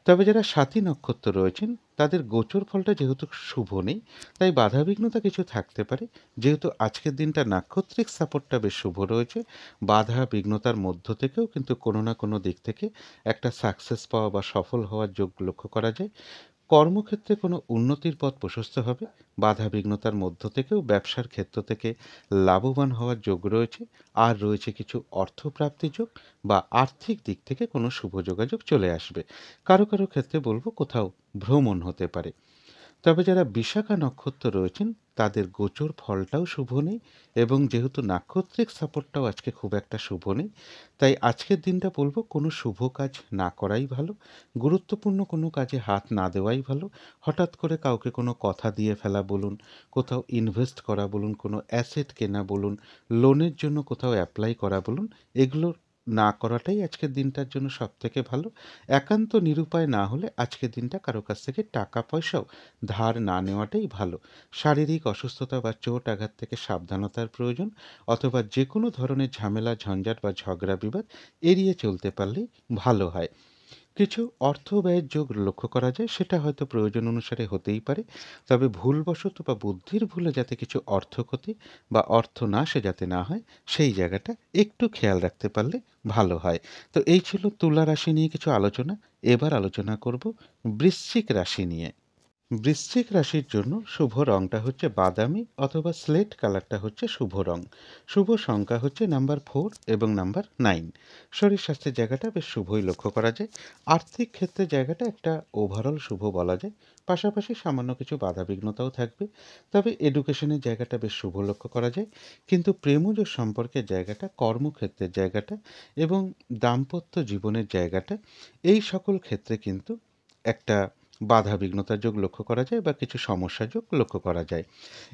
তবে যারা সাথী নক্ষত্র রয়েছেন তাদের গোচর ফলটা যেহেতু শুভ নেই, তাই বাধাবিঘ্নতা কিছু থাকতে পারে। যেহেতু আজকের দিনটা নাক্ষত্রিক সাপোর্টটা বেশ শুভ রয়েছে, বাধা বিঘ্নতার মধ্য থেকেও কিন্তু কোনো না কোনো দিক থেকে একটা সাকসেস পাওয়া বা সফল হওয়ার যোগ লক্ষ্য করা যায়। কর্মক্ষেত্রে কোনো উন্নতির পথ প্রশস্ত হবে। বাধা বিঘ্নতার মধ্য থেকেও ব্যবসার ক্ষেত্র থেকে লাভবান হওয়ার যোগ রয়েছে। আর রয়েছে কিছু অর্থপ্রাপ্তির যোগ বা আর্থিক দিক থেকে কোনো শুভ যোগাযোগ চলে আসবে। কারো কারো ক্ষেত্রে বলব কোথাও ভ্রমণ হতে পারে। তবে যারা বিশাখা নক্ষত্র রয়েছেন তাদের গোচর ফলটাও শুভ নেই এবং যেহেতু নাক্ষত্রিক সাপোর্টটাও আজকে খুব একটা শুভ নেই, তাই আজকের দিনটা বলবো কোনো শুভ কাজ না করাই ভালো। গুরুত্বপূর্ণ কোনো কাজে হাত না দেওয়াই ভালো। হঠাৎ করে কাউকে কোনো কথা দিয়ে ফেলা বলুন, কোথাও ইনভেস্ট করা বলুন, কোনো অ্যাসেট কেনা বলুন, লোনের জন্য কোথাও অ্যাপ্লাই করা বলুন, এগুলো না করাটাই আজকের দিনটার জন্য সবথেকে ভালো। একান্ত নিরুপায় না হলে আজকের দিনটা কারো কাছ থেকে টাকা পয়সাও ধার না নেওয়াটাই ভালো। শারীরিক অসুস্থতা বা চোট আঘাত থেকে সাবধানতার প্রয়োজন, অথবা যে কোনো ধরনের ঝামেলা ঝঞ্ঝাট বা ঝগড়া বিবাদ এড়িয়ে চলতে পারলেই ভালো হয়। কিছু অর্থ ব্যয়ের যোগ লক্ষ্য করা যায়, সেটা হয়তো প্রয়োজন অনুসারে হতেই পারে। তবে ভুলবশত বা বুদ্ধির ভুলে যাতে কিছু অর্থ ক্ষতি বা অর্থ নাশে যাতে না হয়, সেই জায়গাটা একটু খেয়াল রাখতে পারলে ভালো হয়। তো এই ছিল তুলা রাশি নিয়ে কিছু আলোচনা। এবার আলোচনা করব বৃশ্চিক রাশি নিয়ে। বৃশ্চিক রাশির জন্য শুভ রংটা হচ্ছে বাদামি অথবা স্লেট কালারটা হচ্ছে শুভ রং। শুভ সংখ্যা হচ্ছে নাম্বার 4 এবং নাম্বার 9। শরীর স্বাস্থ্যের জায়গাটা বেশ শুভই লক্ষ্য করা যায়। আর্থিক ক্ষেত্রে জায়গাটা একটা ওভারঅল শুভ বলা যায়। পাশাপাশি সামান্য কিছু বাধাবিঘ্নতাও থাকবে। তবে এডুকেশনের জায়গাটা বেশ শুভ লক্ষ্য করা যায়। কিন্তু প্রেমজ সম্পর্কের জায়গাটা, কর্মক্ষেত্রের জায়গাটা এবং দাম্পত্য জীবনের জায়গাটা, এই সকল ক্ষেত্রে কিন্তু একটা বাধা বিঘ্নতার যোগ লক্ষ্য করা যায় বা কিছু সমস্যা যোগ লক্ষ্য করা যায়।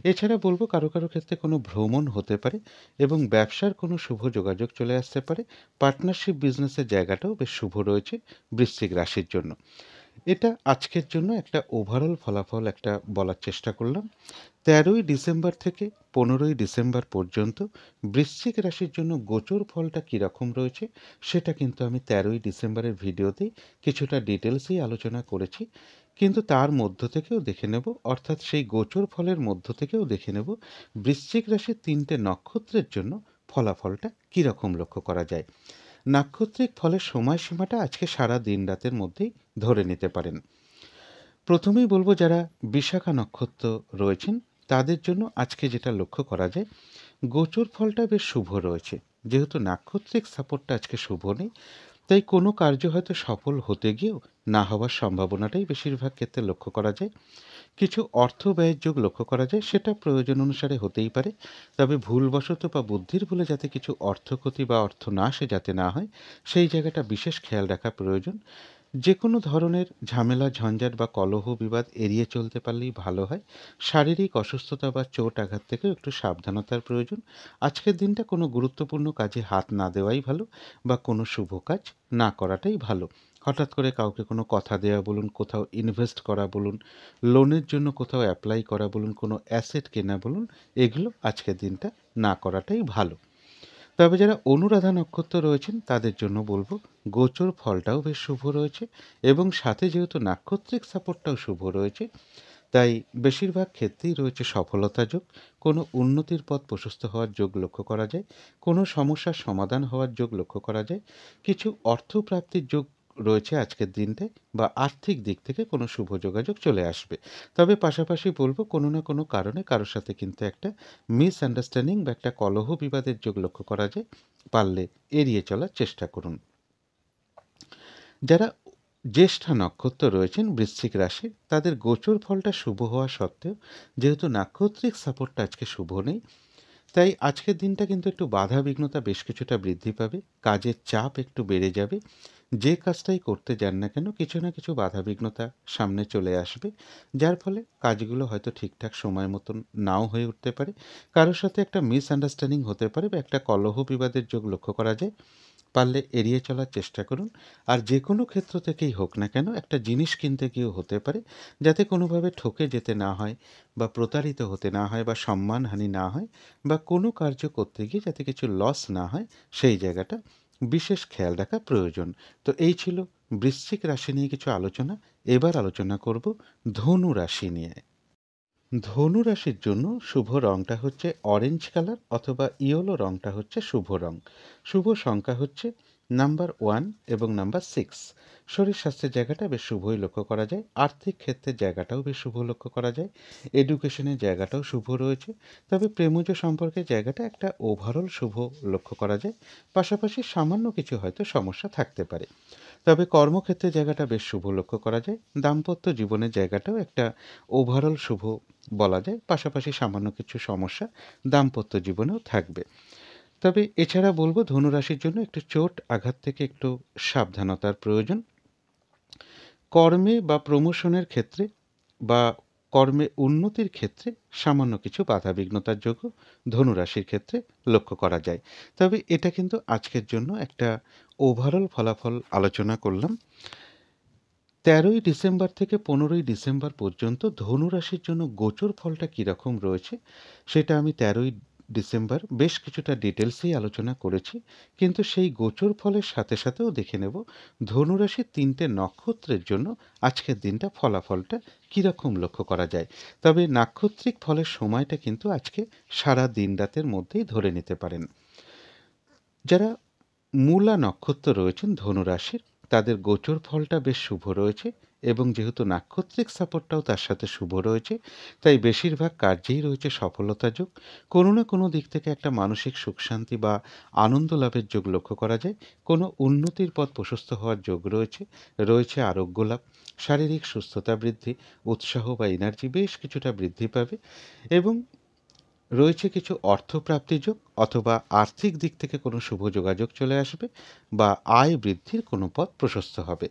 এছাড়া বলব, কারো কারো ক্ষেত্রে কোনো ভ্রমণ হতে পারে এবং ব্যবসার কোনো শুভ যোগাযোগ চলে আসতে পারে। পার্টনারশিপ বিজনেসের জায়গাটাও বেশ শুভ রয়েছে বৃশ্চিক রাশির জন্য। এটা আজকের জন্য একটা ওভারঅল ফলাফল একটা বলার চেষ্টা করলাম। ১৩ই ডিসেম্বর থেকে ১৫ই ডিসেম্বর পর্যন্ত বৃশ্চিক রাশির জন্য গোচর ফলটা কীরকম রয়েছে সেটা কিন্তু আমি ১৩ই ডিসেম্বরের ভিডিওতেই কিছুটা ডিটেলসেই আলোচনা করেছি। কিন্তু তার মধ্য থেকেও দেখে নেব, অর্থাৎ সেই গোচর ফলের মধ্য থেকেও দেখে নেব বৃশ্চিক রাশির ৩টে নক্ষত্রের জন্য ফলাফলটা কীরকম লক্ষ্য করা যায়। নাক্ষত্রিক ফলের সময়সীমাটা আজকে সারা দিন রাতের মধ্যেই ধরে নিতে পারেন। প্রথমেই বলবো যারা বিশাখা নক্ষত্র রয়েছেন তাদের জন্য আজকে যেটা লক্ষ্য করা যায়, গোচর ফলটা বেশ শুভ রয়েছে। যেহেতু নাক্ষত্রিক সাপোর্টটা আজকে শুভ নেই, তাই কোনো কার্য হয়তো সফল হতে গিয়েও না হওয়ার সম্ভাবনাটাই বেশিরভাগ ক্ষেত্রে লক্ষ্য করা যায়। কিছু অর্থ ব্যয়ের যোগ লক্ষ্য করা যায়, সেটা প্রয়োজন অনুসারে হতেই পারে, তবে ভুলবশত বা বুদ্ধির ভুলে যাতে কিছু অর্থক্ষতি বা অর্থনাশে যাতে না হয় সেই জায়গাটা বিশেষ খেয়াল রাখা প্রয়োজন। যে কোনো ধরনের ঝামেলা ঝঞ্ঝাট বা কলহ বিবাদ এড়িয়ে চলতে পারলেই ভালো হয়। শারীরিক অসুস্থতা বা চোট আঘাত থেকেও একটু সাবধানতার প্রয়োজন। আজকের দিনটা কোনো গুরুত্বপূর্ণ কাজে হাত না দেওয়াই ভালো, বা কোনো শুভ কাজ না করাটাই ভালো। হঠাৎ করে কাউকে কোনো কথা দেওয়া বলুন, কোথাও ইনভেস্ট করা বলুন, লোনের জন্য কোথাও অ্যাপ্লাই করা বলুন, কোনো অ্যাসেট কেনা বলুন, এগুলো আজকের দিনটা না করাটাই ভালো। তবে যারা অনুরাধা নক্ষত্র রয়েছেন তাদের জন্য বলবো গোচর ফলটাও বেশ শুভ রয়েছে, এবং সাথে যেহেতু নাক্ষত্রিক সাপোর্টটাও শুভ রয়েছে, তাই বেশিরভাগ ক্ষেত্রেই রয়েছে সফলতা যোগ। কোনো উন্নতির পথ প্রশস্ত হওয়ার যোগ লক্ষ্য করা যায়, কোনো সমস্যার সমাধান হওয়ার যোগ লক্ষ্য করা যায়, কিছু অর্থপ্রাপ্তির যোগ রয়েছে আজকের দিনটায়, বা আর্থিক দিক থেকে কোনো শুভ যোগাযোগ চলে আসবে। তবে পাশাপাশি বলবো কোনো না কোনো কারণে কারোর সাথে কিন্তু একটা মিসআন্ডারস্ট্যান্ডিং বা একটা কলহ বিবাদের যোগ লক্ষ্য করা যায়, পারলে এড়িয়ে চলার চেষ্টা করুন। যারা জ্যেষ্ঠা নক্ষত্র রয়েছেন বৃশ্চিক রাশির, তাদের গোচর ফলটা শুভ হওয়া সত্ত্বেও যেহেতু নাক্ষত্রিক সাপোর্টটা আজকে শুভ নেই, তাই আজকের দিনটা কিন্তু একটু বাধা বিঘ্নতা বেশ কিছুটা বৃদ্ধি পাবে, কাজের চাপ একটু বেড়ে যাবে। যে কাজটাই করতে যান না কেন কিছু না কিছু বাধা বিঘ্নতা সামনে চলে আসবে, যার ফলে কাজগুলো হয়তো ঠিকঠাক সময় মতন নাও হয়ে উঠতে পারে, কারোর সাথে একটা মিসআন্ডারস্ট্যান্ডিং হতে পারে, বা একটা কলহ বিবাদের যোগ লক্ষ্য করা যায়, পারলে এড়িয়ে চলার চেষ্টা করুন। আর যে কোনো ক্ষেত্র থেকেই হোক না কেন একটা জিনিস কিনতে গিয়েও হতে পারে, যাতে কোনোভাবে ঠকে যেতে না হয়, বা প্রতারিত হতে না হয়, বা সম্মানহানি না হয়, বা কোনো কার্য করতে গিয়ে যাতে কিছু লস না হয়, সেই জায়গাটা বিশেষ খেয়াল রাখা প্রয়োজন। তো এই ছিল বৃশ্চিক রাশি নিয়ে কিছু আলোচনা। এবার আলোচনা করব ধনু রাশি নিয়ে। ধনু রাশির জন্য শুভ রংটা হচ্ছে অরেঞ্জ কালার, অথবা ইয়েলো রংটা হচ্ছে শুভ রং। শুভ সংখ্যা হচ্ছে নাম্বার 1 এবং নাম্বার 6। শরীর স্বাস্থ্যের জায়গাটা বেশ শুভই লক্ষ্য করা যায়, আর্থিক ক্ষেত্রের জায়গাটাও বেশ শুভ লক্ষ্য করা যায়, এডুকেশনের জায়গাটাও শুভ রয়েছে। তবে প্রেমজ সম্পর্কের জায়গাটা একটা ওভারঅল শুভ লক্ষ্য করা যায়, পাশাপাশি সামান্য কিছু হয়তো সমস্যা থাকতে পারে। তবে কর্মক্ষেত্রের জায়গাটা বেশ শুভ লক্ষ্য করা যায়, দাম্পত্য জীবনের জায়গাটাও একটা ওভারঅল শুভ বলা যায়, পাশাপাশি সামান্য কিছু সমস্যা দাম্পত্য জীবনেও থাকবে। তবে এছাড়া বলবো ধনুরাশির জন্য একটু চোট আঘাত থেকে একটু সাবধানতার প্রয়োজন। কর্মে বা প্রমোশনের ক্ষেত্রে বা কর্মে উন্নতির ক্ষেত্রে সামান্য কিছু বাধা বিঘ্নতার যোগও ধনুরাশির ক্ষেত্রে লক্ষ্য করা যায়। তবে এটা কিন্তু আজকের জন্য একটা ওভারঅল ফলাফল আলোচনা করলাম। ১৩ই ডিসেম্বর থেকে ১৫ই ডিসেম্বর পর্যন্ত ধনু রাশির জন্য গোচর ফলটা কীরকম রয়েছে সেটা আমি ১৩ই ডিসেম্বর বেশ কিছুটা ডিটেলসেই আলোচনা করেছি। কিন্তু সেই গোচর ফলের সাথে সাথেও দেখে নেব ধনু রাশির ৩টে নক্ষত্রের জন্য আজকের দিনটা ফলাফলটা কীরকম লক্ষ্য করা যায়। তবে নাক্ষত্রিক ফলের সময়টা কিন্তু আজকে সারা দিন রাতের মধ্যেই ধরে নিতে পারেন। যারা মূলা নক্ষত্র রয়েছেন ধনু রাশির, তাদের গোচর ফলটা বেশ শুভ রয়েছে, এবং যেহেতু নাক্ষত্রিক সাপোর্টটাও তার সাথে শুভ রয়েছে, তাই বেশিরভাগ কার্যেই রয়েছে সফলতা যোগ। কোনো না কোনো দিক থেকে একটা মানসিক সুখ শান্তি বা আনন্দ লাভের যোগ লক্ষ্য করা যায়, কোনো উন্নতির পথ প্রশস্ত হওয়ার যোগ রয়েছে, রয়েছে আরোগ্য লাভ, শারীরিক সুস্থতা বৃদ্ধি, উৎসাহ বা এনার্জি বেশ কিছুটা বৃদ্ধি পাবে, এবং রয়েছে কিছু অর্থপ্রাপ্তি যোগ, অথবা আর্থিক দিক থেকে কোনো শুভ যোগাযোগ চলে আসবে, বা আয় বৃদ্ধির কোনো পথ প্রশস্ত হবে।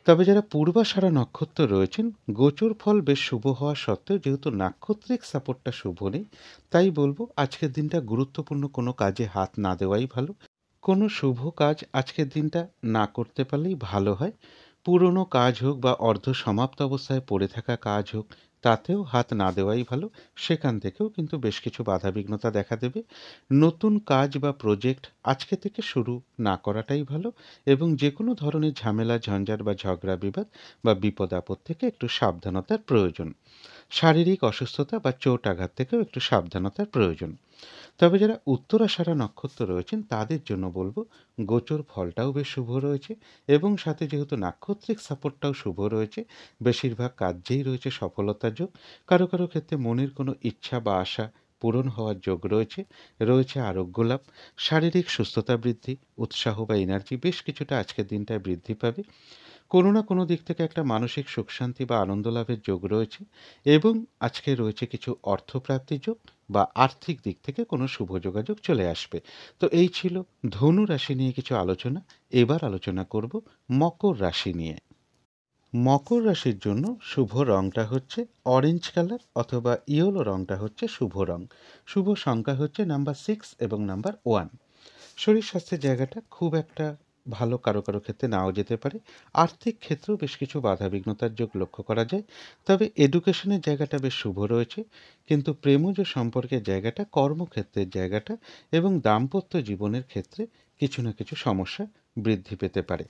তবে যারা পূর্বাষাঢ়া নক্ষত্র রয়েছেন, গোচর ফল বেশ শুভ হওয়া সত্ত্বেও যেহেতু নাক্ষত্রিক সাপোর্টটা শুভ নেই, তাই বলবো আজকের দিনটা গুরুত্বপূর্ণ কোনো কাজে হাত না দেওয়াই ভালো। কোনো শুভ কাজ আজকের দিনটা না করতে পারলেই ভালো হয়। পুরনো কাজ হোক বা অর্ধ সমাপ্ত অবস্থায় পড়ে থাকা কাজ হোক, তাতেও হাত না দেওয়াই ভালো। সেখান থেকেও কিন্তু বেশ কিছু বাধাবিঘ্নতা দেখা দেবে। নতুন কাজ বা প্রজেক্ট আজকে থেকে শুরু না করাটাই ভালো, এবং যে কোনো ধরনের ঝামেলা, ঝঞ্ঝাট বা ঝগড়া বিবাদ বা বিপদ-আপদ থেকে একটু সাবধানতার প্রয়োজন। শারীরিক অসুস্থতা বা চোট আঘাত থেকেও একটু সাবধানতার প্রয়োজন। তবে যারা উত্তরাষাঢ়া নক্ষত্র রয়েছেন তাদের জন্য বলবো, গোচর ফলটাও বেশ শুভ রয়েছে, এবং সাথে যেহেতু নাক্ষত্রিক সাপোর্টটাও শুভ রয়েছে, বেশিরভাগ কাজেই রয়েছে সফলতার যোগ। কারো কারো ক্ষেত্রে মনের কোনো ইচ্ছা বা আশা পূরণ হওয়ার যোগ রয়েছে। রয়েছে আরোগ্য লাভ, শারীরিক সুস্থতা বৃদ্ধি, উৎসাহ বা এনার্জি বেশ কিছুটা আজকের দিনটায় বৃদ্ধি পাবে। কোনো না কোনো দিক থেকে একটা মানসিক সুখ শান্তি বা আনন্দ লাভের যোগ রয়েছে, এবং আজকে রয়েছে কিছু অর্থপ্রাপ্তির যোগ বা আর্থিক দিক থেকে কোনো শুভ যোগাযোগ চলে আসবে। তো এই ছিল ধনু রাশি নিয়ে কিছু আলোচনা। এবার আলোচনা করব মকর রাশি নিয়ে। মকর রাশির জন্য শুভ রংটা হচ্ছে অরেঞ্জ কালার, অথবা ইয়েলো রংটা হচ্ছে শুভ রং। শুভ সংখ্যা হচ্ছে নাম্বার 6 এবং নাম্বার 1। শরীর স্বাস্থ্যের জায়গাটা খুব একটা ভালো কারো কারো ক্ষেত্রে নাও যেতে পারে। আর্থিক ক্ষেত্রেও বেশ কিছু বাধাবিঘ্নতার যোগ লক্ষ্য করা যায়। তবে এডুকেশনের জায়গাটা বেশ শুভ রয়েছে, কিন্তু প্রেমজ সম্পর্কের জায়গাটা, কর্মক্ষেত্রের জায়গাটা এবং দাম্পত্য জীবনের ক্ষেত্রে কিছু না কিছু সমস্যা বৃদ্ধি পেতে পারে।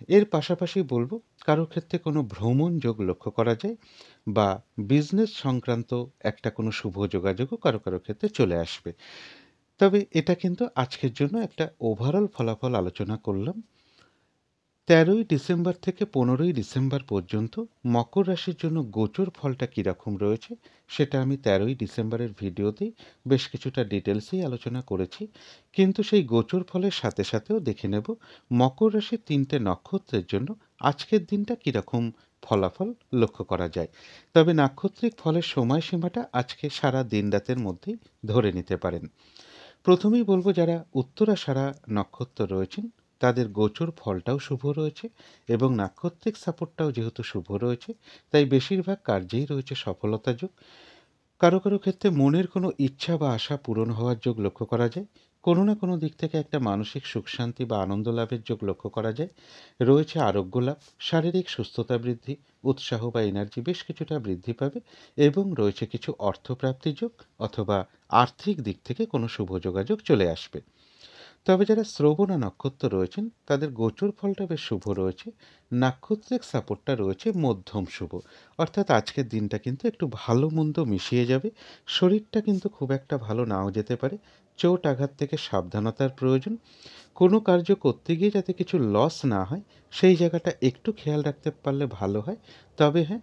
এর পাশাপাশি বলবো, কারো ক্ষেত্রে কোনো ভ্রমণ যোগ লক্ষ্য করা যায়, বা বিজনেস সংক্রান্ত একটা কোনো শুভ যোগাযোগও কারো কারো ক্ষেত্রে চলে আসবে। তবে এটা কিন্তু আজকের জন্য একটা ওভারঅল ফলাফল আলোচনা করলাম। ১৩ই ডিসেম্বর থেকে ১৫ই ডিসেম্বর পর্যন্ত মকর রাশির জন্য গোচর ফলটা কীরকম রয়েছে, সেটা আমি ১৩ই ডিসেম্বরের ভিডিওতেই বেশ কিছুটা ডিটেলসেই আলোচনা করেছি। কিন্তু সেই গোচর ফলের সাথে সাথেও দেখে নেব মকর রাশির ৩টে নক্ষত্রের জন্য আজকের দিনটা কীরকম ফলাফল লক্ষ্য করা যায়। তবে নাক্ষত্রিক ফলের সময়সীমাটা আজকে সারা দিন রাতের মধ্যেই ধরে নিতে পারেন। প্রথমেই বলবো, যারা উত্তরাষাঢ়া নক্ষত্র রয়েছেন তাদের গোচর ফলটাও শুভ রয়েছে, এবং নাক্ষত্রিক সাপোর্টটাও যেহেতু শুভ রয়েছে, তাই বেশিরভাগ কার্যেই রয়েছে সফলতা যোগ। কারো কারো ক্ষেত্রে মনের কোনো ইচ্ছা বা আশা পূরণ হওয়ার যোগ লক্ষ্য করা যায়। কোনো না কোনো দিক থেকে একটা মানসিক সুখ শান্তি বা আনন্দ লাভের যোগ লক্ষ্য করা যায়। রয়েছে আরোগ্য লাভ, শারীরিক সুস্থতা বৃদ্ধি, উৎসাহ বা এনার্জি বেশ কিছুটা বৃদ্ধি পাবে, এবং রয়েছে কিছু অর্থপ্রাপ্তি যোগ, অথবা আর্থিক দিক থেকে কোনো শুভ যোগাযোগ চলে আসবে। তবে যারা শ্রবণা নক্ষত্র রয়েছেন তাদের গোচর ফলটা বেশ শুভ রয়েছে। নাক্ষত্রিক সাপোর্টটা রয়েছে মধ্যম শুভ, অর্থাৎ আজকের দিনটা কিন্তু একটু ভালো মন্দ মিশিয়ে যাবে। শরীরটা কিন্তু খুব একটা ভালো নাও যেতে পারে। চোট আঘাত থেকে সাবধানতার প্রয়োজন। কোনো কার্য করতে গিয়ে যাতে কিছু লস না হয়, সেই জায়গাটা একটু খেয়াল রাখতে পারলে ভালো হয়। তবে হ্যাঁ,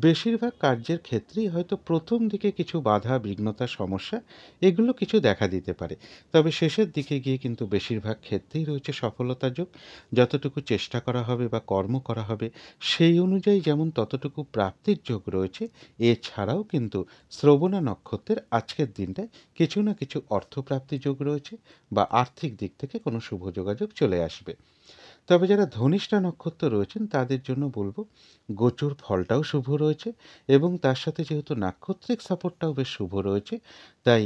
বেশিরভাগ কার্যের ক্ষেত্রেই হয়তো প্রথম দিকে কিছু বাধা বিঘ্নতা সমস্যা এগুলো কিছু দেখা দিতে পারে। তবে শেষের দিকে গিয়ে কিন্তু বেশিরভাগ ক্ষেত্রেই রয়েছে সফলতার যোগ। যতটুকু চেষ্টা করা হবে বা কর্ম করা হবে, সেই অনুযায়ী যেমন ততটুকু প্রাপ্তির যোগ রয়েছে। এছাড়াও কিন্তু শ্রবণা নক্ষত্রের আজকের দিনটায় কিছু না কিছু অর্থপ্রাপ্তি যোগ রয়েছে, বা আর্থিক দিক থেকে কোনো শুভ যোগাযোগ চলে আসবে। তবে যারা ধনিষ্ঠা নক্ষত্র রয়েছেন তাদের জন্য বলবো, গোচর ফলটাও শুভ রয়েছে, এবং তার সাথে যেহেতু নাক্ষত্রিক সাপোর্টটাও বেশ শুভ রয়েছে, তাই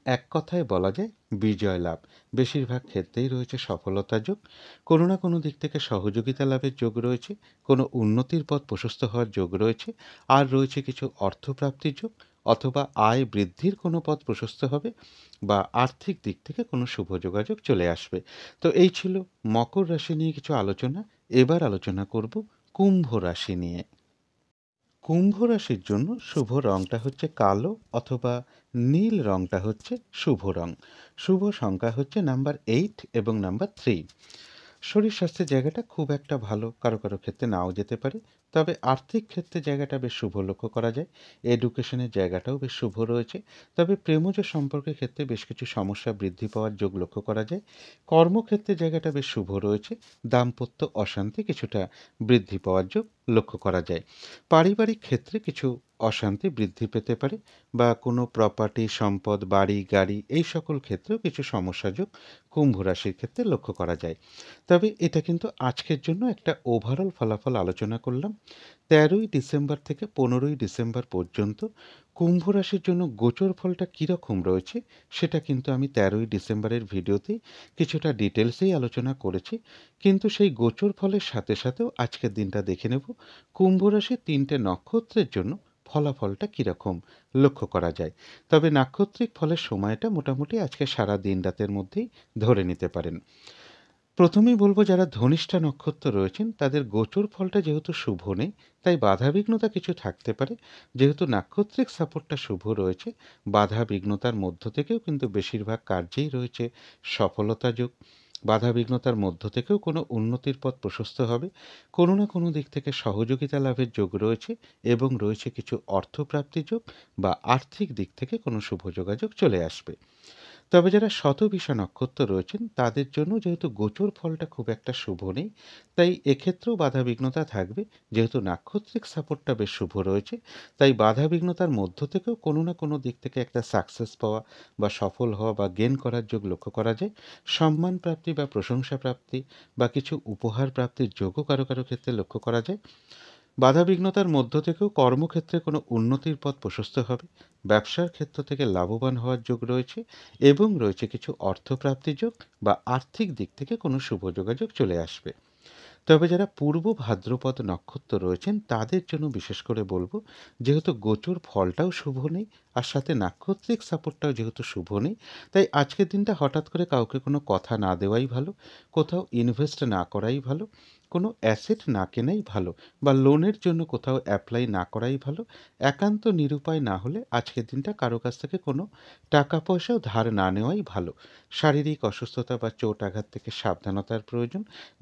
এক কথায় বলা যায় বিজয় লাভ। বেশিরভাগ ক্ষেত্রেই রয়েছে সফলতা যোগ। কোনো না কোনো দিক থেকে সহযোগিতা লাভের যোগ রয়েছে, কোনো উন্নতির পথ প্রশস্ত হওয়ার যোগ রয়েছে, আর রয়েছে কিছু অর্থপ্রাপ্তির যোগ, অথবা আয় বৃদ্ধির কোনো পথ প্রশস্ত হবে, বা আর্থিক দিক থেকে কোনো শুভ যোগাযোগ চলে আসবে। তো এই ছিল মকর রাশি নিয়ে কিছু আলোচনা। এবার আলোচনা করব কুম্ভ রাশি নিয়ে। কুম্ভ রাশির জন্য শুভ রংটা হচ্ছে কালো, অথবা নীল রংটা হচ্ছে শুভ রং। শুভ সংখ্যা হচ্ছে নাম্বার 8 এবং নাম্বার 3। শরীর স্বাস্থ্যের জায়গাটা খুব একটা ভালো কারো কারো ক্ষেত্রে নাও যেতে পারে। তবে আর্থিক ক্ষেত্রে জায়গাটা বেশ শুভ লক্ষ্য করা যায়। এডুকেশনের জায়গাটাও বেশ শুভ রয়েছে। তবে প্রেমজ সম্পর্কের ক্ষেত্রে বেশ কিছু সমস্যা বৃদ্ধি পাওয়ার যোগ লক্ষ্য করা যায়। কর্মক্ষেত্রে জায়গাটা বেশ শুভ রয়েছে। দাম্পত্য অশান্তি কিছুটা বৃদ্ধি পাওয়ার যোগ লক্ষ্য করা যায়। পারিবারিক ক্ষেত্রে কিছু অশান্তি বৃদ্ধি পেতে পারে, বা কোনো প্রপার্টি, সম্পদ, বাড়ি, গাড়ি এই সকল ক্ষেত্রেও কিছু সমস্যাযোগ কুম্ভ রাশির ক্ষেত্রে লক্ষ্য করা যায়। তবে এটা কিন্তু আজকের জন্য একটা ওভারঅল ফলাফল আলোচনা করলাম। 13ই ডিসেম্বর থেকে 15ই ডিসেম্বর পর্যন্ত কুম্ভ রাশির জন্য গোচর ফলটা কীরকম রয়েছে সেটা কিন্তু আমি 13ই ডিসেম্বরের ভিডিওতেই কিছুটা ডিটেলসেই আলোচনা করেছি। কিন্তু সেই গোচর ফলের সাথে সাথেও আজকের দিনটা দেখে নেব কুম্ভ রাশির 3টে নক্ষত্রের জন্য ফলাফলটা কীরকম লক্ষ্য করা যায়। তবে নাক্ষত্রিক ফলের সময়টা মোটামুটি আজকে সারা দিন রাতের মধ্যেই ধরে নিতে পারেন। প্রথমেই বলবো যারা ধনিষ্ঠা নক্ষত্র রয়েছেন তাদের গোচর ফলটা যেহেতু শুভ নেই, তাই বাধাবিঘ্নতা কিছু থাকতে পারে। যেহেতু নাক্ষত্রিক সাপোর্টটা শুভ রয়েছে, বাধাবিঘ্নতার মধ্য থেকেও কিন্তু বেশিরভাগ কার্যেই রয়েছে সফলতা যোগ। বাধাবিঘ্নতার মধ্য থেকেও কোনো উন্নতির পথ প্রশস্ত হবে, কোনো না কোনো দিক থেকে সহযোগিতা লাভের যোগ রয়েছে এবং রয়েছে কিছু অর্থপ্রাপ্তি যোগ বা আর্থিক দিক থেকে কোনো শুভ যোগাযোগ চলে আসবে। তবে যারা শতবিষা নক্ষত্র রয়েছেন তাদের জন্য যেহেতু গোচর ফলটা খুব একটা শুভ নেই, তাই এক্ষেত্রেও বাধাবিঘ্নতা থাকবে। যেহেতু নাক্ষত্রিক সাপোর্টটা বেশ শুভ রয়েছে, তাই বাধাবিঘ্নতার মধ্য থেকেও কোনো না কোনো দিক থেকে একটা সাকসেস পাওয়া বা সফল হওয়া বা গেন করার যোগ লক্ষ্য করা যায়। সম্মান প্রাপ্তি বা প্রশংসা প্রাপ্তি বা কিছু উপহার প্রাপ্তির যোগও কারো কারো ক্ষেত্রে লক্ষ্য করা যায়। বাধাবিঘ্নতার মধ্য থেকেও কর্মক্ষেত্রে কোনো উন্নতির পথ প্রশস্ত হবে। ব্যবসার ক্ষেত্র থেকে লাভবান হওয়ার যোগ রয়েছে এবং রয়েছে কিছু অর্থপ্রাপ্তি যোগ বা আর্থিক দিক থেকে কোনো শুভ যোগাযোগ চলে আসবে। তবে যারা পূর্ব ভাদ্রপদ নক্ষত্র রয়েছেন তাদের জন্য বিশেষ করে বলবো, যেহেতু গোচর ফলটাও শুভ নেই আর সাথে নাক্ষত্রিক সাপোর্টটাও যেহেতু শুভ নেই, তাই আজকের দিনটা হঠাৎ করে কাউকে কোনো কথা না দেওয়াই ভালো, কোথাও ইনভেস্ট না করাই ভালো, কোনো অ্যাসেট না কেনাই ভালো বা লোনের জন্য কোথাও অ্যাপ্লাই না করাই ভালো। একান্ত নিরুপায় না হলে আজকের দিনটা কারো কাছ থেকে কোনো টাকা পয়সাও ধার না নেওয়াই ভালো। শারীরিক অসুস্থতা বা চোট আঘাত থেকে সাবধানতার প্রয়োজন।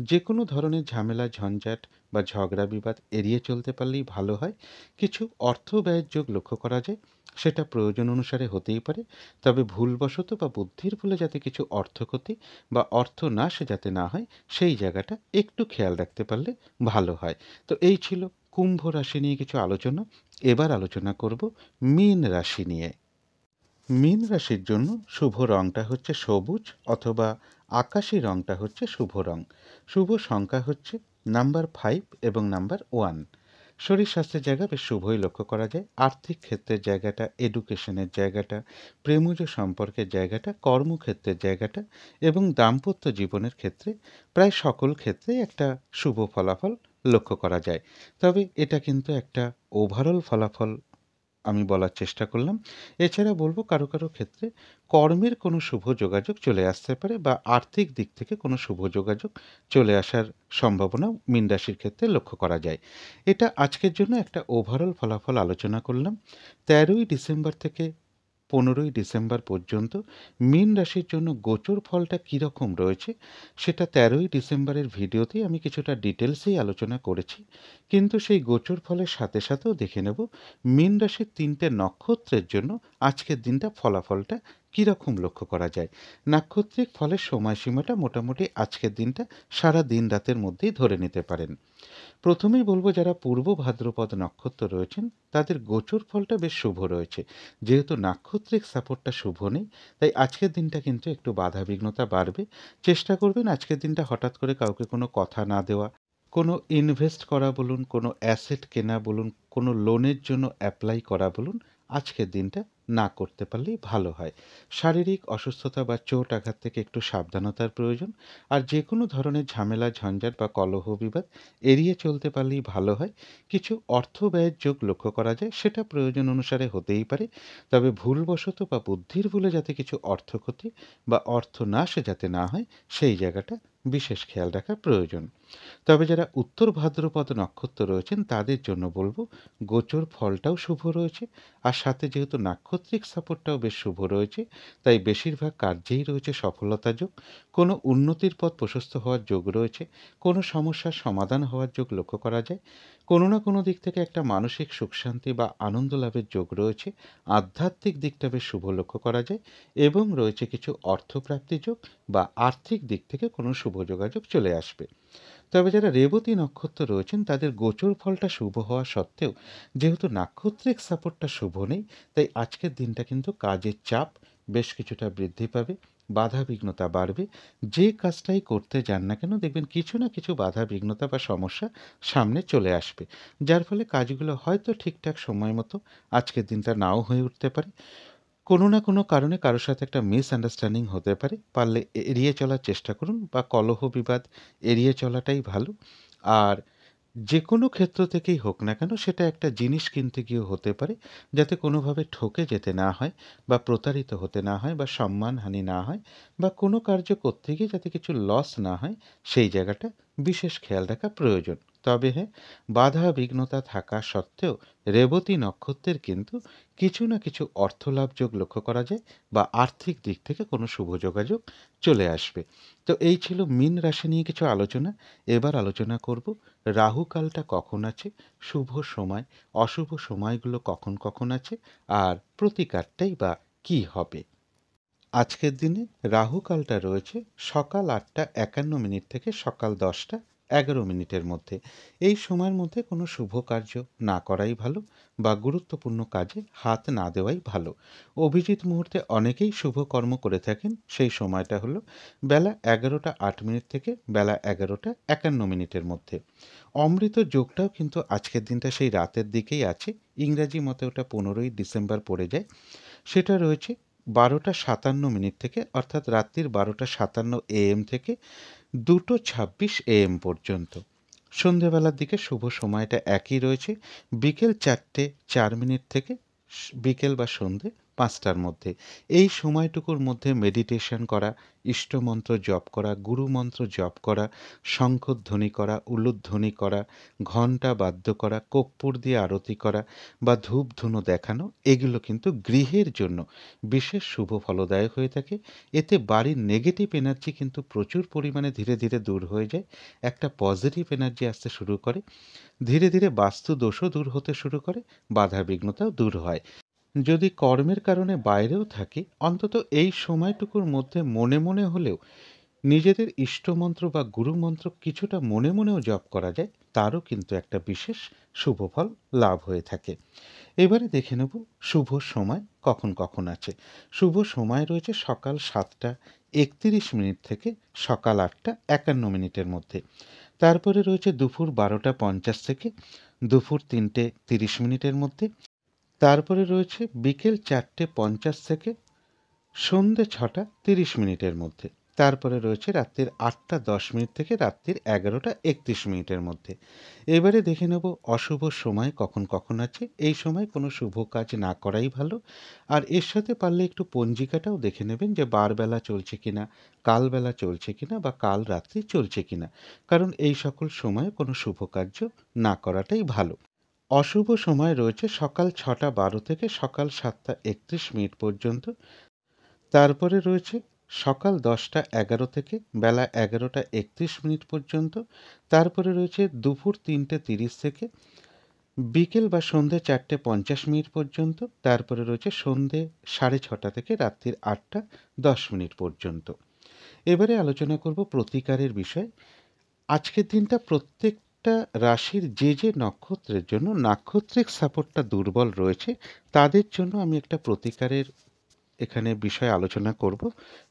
যে কোনো ধরনের ঝামেলা ঝঞ্ঝাট বা ঝগড়া বিবাদ এড়িয়ে চলতে পারলেই ভালো হয়। কিছু অর্থ ব্যয়ের যোগ লক্ষ্য করা যায়, সেটা প্রয়োজন অনুসারে হতেই পারে। তবে ভুলবশত বা বুদ্ধির ভুলে যাতে কিছু অর্থক্ষতি বা অর্থনাশ যাতে না হয় সেই জায়গাটা একটু খেয়াল রাখতে পারলে ভালো হয়। তো এই ছিল কুম্ভ রাশি নিয়ে কিছু আলোচনা। এবার আলোচনা করব মীন রাশি নিয়ে। মীন রাশির জন্য শুভ রংটা হচ্ছে সবুজ অথবা আকাশি রংটা হচ্ছে শুভ রং। শুভ সংখ্যা হচ্ছে নাম্বার 5 এবং নাম্বার 1। শরীর স্বাস্থ্যের জায়গা বেশ শুভই লক্ষ্য করা যায়। আর্থিক ক্ষেত্রের জায়গাটা, এডুকেশনের জায়গাটা, প্রেমজ সম্পর্কের জায়গাটা, কর্মক্ষেত্রের জায়গাটা এবং দাম্পত্য জীবনের ক্ষেত্রে প্রায় সকল ক্ষেত্রে একটা শুভ ফলাফল লক্ষ্য করা যায়। তবে এটা কিন্তু একটা ওভারঅল ফলাফল আমি বলার চেষ্টা করলাম। এছাড়া বলবো কারো কারো ক্ষেত্রে কর্মের কোনো শুভ যোগাযোগ চলে আসতে পারে বা আর্থিক দিক থেকে কোনো শুভ যোগাযোগ চলে আসার সম্ভাবনাও মীন রাশির ক্ষেত্রে লক্ষ্য করা যায়। এটা আজকের জন্য একটা ওভারঅল ফলাফল আলোচনা করলাম। 13ই ডিসেম্বর থেকে 15ই ডিসেম্বর পর্যন্ত মীন রাশির জন্য গোচর ফলটা কীরকম রয়েছে সেটা 13ই ডিসেম্বরের ভিডিওতেই আমি কিছুটা ডিটেলসেই আলোচনা করেছি। কিন্তু সেই গোচর ফলের সাথে সাথেও দেখে নেব মীন রাশির 3টে নক্ষত্রের জন্য আজকের দিনটা ফলাফলটা কীরকম লক্ষ্য করা যায়। নাক্ষত্রিক ফলের সময়সীমাটা মোটামুটি আজকের দিনটা সারা দিন রাতের মধ্যেই ধরে নিতে পারেন। প্রথমেই বলবো যারা পূর্ব ভাদ্রপদ নক্ষত্র রয়েছেন তাদের গোচর ফলটা বেশ শুভ রয়েছে। যেহেতু নাক্ষত্রিক সাপোর্টটা শুভ নেই, তাই আজকের দিনটা কিন্তু একটু বাধাবিঘ্নতা বাড়বে। চেষ্টা করবেন আজকের দিনটা হঠাৎ করে কাউকে কোনো কথা না দেওয়া, কোনো ইনভেস্ট করা বলুন, কোনো অ্যাসেট কেনা বলুন, কোনো লোনের জন্য অ্যাপ্লাই করা বলুন, আজকের দিনটা না করতে পারলেই ভালো হয়। শারীরিক অসুস্থতা বা চোট আঘাত থেকে একটু সাবধানতার প্রয়োজন। আর যে কোনো ধরনের ঝামেলা ঝঞ্ঝাট বা কলহ বিবাদ এড়িয়ে চলতে পারলেই ভালো হয়। কিছু অর্থ ব্যয়ের যোগ লক্ষ্য করা যায়, সেটা প্রয়োজন অনুসারে হতেই পারে। তবে ভুলবশত বা বুদ্ধির ভুলে যাতে কিছু অর্থক্ষতি বা অর্থনাশ যাতে না হয় সেই জায়গাটা বিশেষ খেয়াল রাখা প্রয়োজন। তবে যারা উত্তর ভাদ্রপদ নক্ষত্র রয়েছেন তাদের জন্য বলবো গোচর ফলটাও শুভ রয়েছে আর সাথে যেহেতু নাক্ষত্রিক সাপোর্টটাও বেশ শুভ রয়েছে, তাই বেশিরভাগ কার্যেই রয়েছে সফলতা যোগ। কোনো উন্নতির পথ প্রশস্ত হওয়ার যোগ রয়েছে, কোনো সমস্যার সমাধান হওয়ার যোগ লক্ষ্য করা যায়। কোনো না কোনো দিক থেকে একটা মানসিক সুখ শান্তি বা আনন্দ লাভের যোগ রয়েছে। আধ্যাত্মিক দিকটা বেশ শুভ লক্ষ্য করা যায় এবং রয়েছে কিছু অর্থপ্রাপ্তি যোগ বা আর্থিক দিক থেকে কোনো শুভ যোগাযোগ চলে আসবে। তবে যারা রেবতী নক্ষত্র রয়েছেন তাদের গোচর ফলটা শুভ হওয়া সত্ত্বেও যেহেতু নাক্ষত্রিক সাপোর্টটা শুভ নেই, তাই আজকের দিনটা কিন্তু কাজের চাপ বেশ কিছুটা বৃদ্ধি পাবে। বাধা বিঘ্নতা বাড়বে। যে কাজটাই করতে যান না কেন দেখবেন কিছু না কিছু বাধা বিঘ্নতা বা সমস্যা সামনে চলে আসবে, যার ফলে কাজগুলো হয়তো ঠিকঠাক সময় মতো আজকের দিনটা নাও হয়ে উঠতে পারে। কোনো না কোনো কারণে কারোর সাথে একটা মিসআন্ডারস্ট্যান্ডিং হতে পারে, পারলে এড়িয়ে চলার চেষ্টা করুন বা কলহ বিবাদ এড়িয়ে চলাটাই ভালো। আর যে কোনো ক্ষেত্র থেকেই হোক না কেন সেটা একটা জিনিস কিনতে গিয়েও হতে পারে, যাতে কোনোভাবে ঠকে যেতে না হয় বা প্রতারিত হতে না হয় বা সম্মানহানি না হয় বা কোনো কার্য করতে গিয়ে যাতে কিছু লস না হয়, সেই জায়গাটা বিশেষ খেয়াল রাখা প্রয়োজন। তবে হ্যাঁ, বাধা বিঘ্নতা থাকা সত্ত্বেও রেবতী নক্ষত্রের কিন্তু কিছু না কিছু অর্থলাভ যোগ লক্ষ্য করা যায় বা আর্থিক দিক থেকে কোনো শুভ যোগাযোগ চলে আসবে। তো এই ছিল মীন রাশি নিয়ে কিছু আলোচনা। এবার আলোচনা করব রাহুকালটা কখন আছে, শুভ সময়, অশুভ সময়গুলো কখন কখন আছে, আর প্রতিকারটাই বা কী হবে। আজকের দিনে রাহুকালটা রয়েছে সকাল ৮টা ৫১ থেকে সকাল ১০টা ১১ মধ্যে। এই সময়ের মধ্যে কোনো শুভ কার্য না করাই ভালো বা গুরুত্বপূর্ণ কাজে হাত না দেওয়াই ভালো। অভিজিৎ মুহূর্তে অনেকেই শুভ কর্ম করে থাকেন। সেই সময়টা হলো বেলা ১১টা ৮ থেকে বেলা ১১টা ৫১ মধ্যে। অমৃত যোগটাও কিন্তু আজকের দিনটা সেই রাতের দিকেই আছে। ইংরাজি মতে ওটা ১৫ই ডিসেম্বর পড়ে যায়। সেটা রয়েছে ১২টা ৫৭ থেকে, অর্থাৎ রাত্রির ১২টা ৫৭ AM থেকে ২টো ২৬ AM পর্যন্ত। সন্ধেবেলার দিকে শুভ সময়টা একই রয়েছে, বিকেল ৪টে ৪ থেকে বিকেল বা সন্ধে ৫টার মধ্যে। এই সময়টুকুর মধ্যে মেডিটেশন করা, ইষ্টমন্ত্র জপ করা, গুরুমন্ত্র জপ করা, শঙ্খধ্বনি করা, উলুধ্বনি করা, ঘণ্টা বাদ্য করা, কর্পূর দিয়ে আরতি করা বা ধূপ ধুনো দেখানো, এগুলো কিন্তু গৃহের জন্য বিশেষ শুভ ফলদায়ক হয়ে থাকে। এতে বাড়ির নেগেটিভ এনার্জি কিন্তু প্রচুর পরিমাণে ধীরে ধীরে দূর হয়ে যায়, একটা পজিটিভ এনার্জি আসতে শুরু করে, ধীরে ধীরে বাস্তু দোষও দূর হতে শুরু করে, বাধা বিঘ্নতাও দূর হয়। যদি কর্মের কারণে বাইরেও থাকি, অন্তত এই সময়টুকুর মধ্যে মনে মনে হলেও নিজেদের ইষ্টমন্ত্র বা গুরুমন্ত্র কিছুটা মনে মনেও জপ করা যায়, তারও কিন্তু একটা বিশেষ শুভ ফল লাভ হয়ে থাকে। এবারে দেখে নেব শুভ সময় কখন কখন আছে। শুভ সময় রয়েছে সকাল ৭টা ৩১ থেকে সকাল ৮টা ৫১ মধ্যে। তারপরে রয়েছে দুপুর ১২টা ৫০ থেকে দুপুর ৩টে ৩০ মধ্যে। তারপরে রয়েছে বিকেল ৪টে ৫০ থেকে সন্ধে ৬টা ৩০ মধ্যে। তারপরে রয়েছে রাত্রির ৮টা ১০ থেকে রাত্রির ১১টা ৩১ মধ্যে। এবারে দেখে নেব অশুভ সময় কখন কখন আছে। এই সময় কোনো শুভ কাজ না করাই ভালো। আর এর সাথে পারলে একটু পঞ্জিকাটাও দেখে নেবেন যে বারবেলা চলছে কিনা, কালবেলা চলছে কিনা বা কাল রাত্রি চলছে কিনা। কারণ এই সকল সময়ে কোনো শুভ কার্য না করাটাই ভালো। অশুভ সময় রয়েছে সকাল ৬টা ১২ থেকে সকাল ৭টা ৩১ পর্যন্ত। তারপরে রয়েছে সকাল ১০টা ১১ থেকে বেলা ১১টা ৩১ পর্যন্ত। তারপরে রয়েছে দুপুর ৩টে ৩০ থেকে বিকেল বা সন্ধে ৪টে ৫০ পর্যন্ত। তারপরে রয়েছে সন্ধে ৬:৩০ থেকে রাত্রির ৮টা ১০ পর্যন্ত। এবারে আলোচনা করব প্রতিকারের বিষয়। আজকের দিনটা প্রত্যেকটা রাশির যে যে নক্ষত্রের জন্য নাক্ষত্রিক সাপোর্টটা দুর্বল রয়েছে, তাদের জন্য আমি একটা প্রতিকারের এখানে বিষয়ে আলোচনা করব।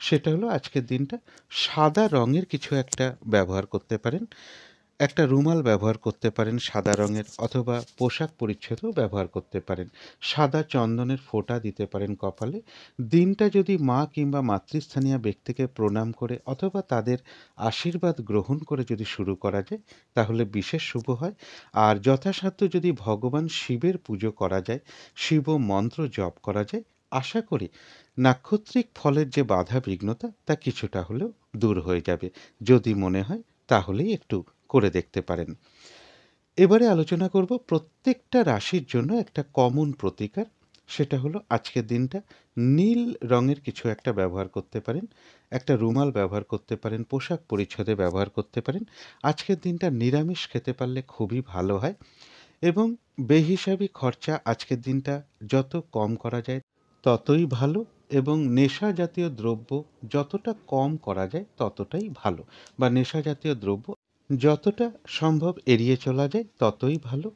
সেটা হলো আজকের দিনটা সাদা রঙের কিছু একটা ব্যবহার করতে পারেন। একটা রুমাল ব্যবহার করতে পারেন সাদা রঙের, অথবা পোশাক পরিচ্ছদও ব্যবহার করতে পারেন। সাদা চন্দনের ফোঁটা দিতে পারেন কপালে। দিনটা যদি মা কিংবা মাতৃস্থানীয় ব্যক্তিকে প্রণাম করে অথবা তাদের আশীর্বাদ গ্রহণ করে যদি শুরু করা যায়, তাহলে বিশেষ শুভ হয়। আর যথাসাধ্য যদি ভগবান শিবের পুজো করা যায়, শিব মন্ত্র জপ করা যায়, আশা করি নাক্ষত্রিক ফলের যে বাধা বিঘ্নতা তা কিছুটা হলেও দূর হয়ে যাবে। যদি মনে হয় তাহলেই একটু করে দেখতে পারেন। এবারে আলোচনা করব প্রত্যেকটা রাশির জন্য একটা কমন প্রতিকার। সেটা হলো আজকের দিনটা নীল রঙের কিছু একটা ব্যবহার করতে পারেন, একটা রুমাল ব্যবহার করতে পারেন, পোশাক পরিচ্ছদে ব্যবহার করতে পারেন। আজকের দিনটা নিরামিষ খেতে পারলে খুবই ভালো হয় এবং বেহিসাবি খরচা আজকের দিনটা যত কম করা যায় ততই ভালো, এবং নেশা জাতীয় দ্রব্য যতটা কম করা যায় ততটাই ভালো, বা নেশা জাতীয় দ্রব্য যতটা সম্ভব এড়িয়ে চলা যায় ততই ভালো।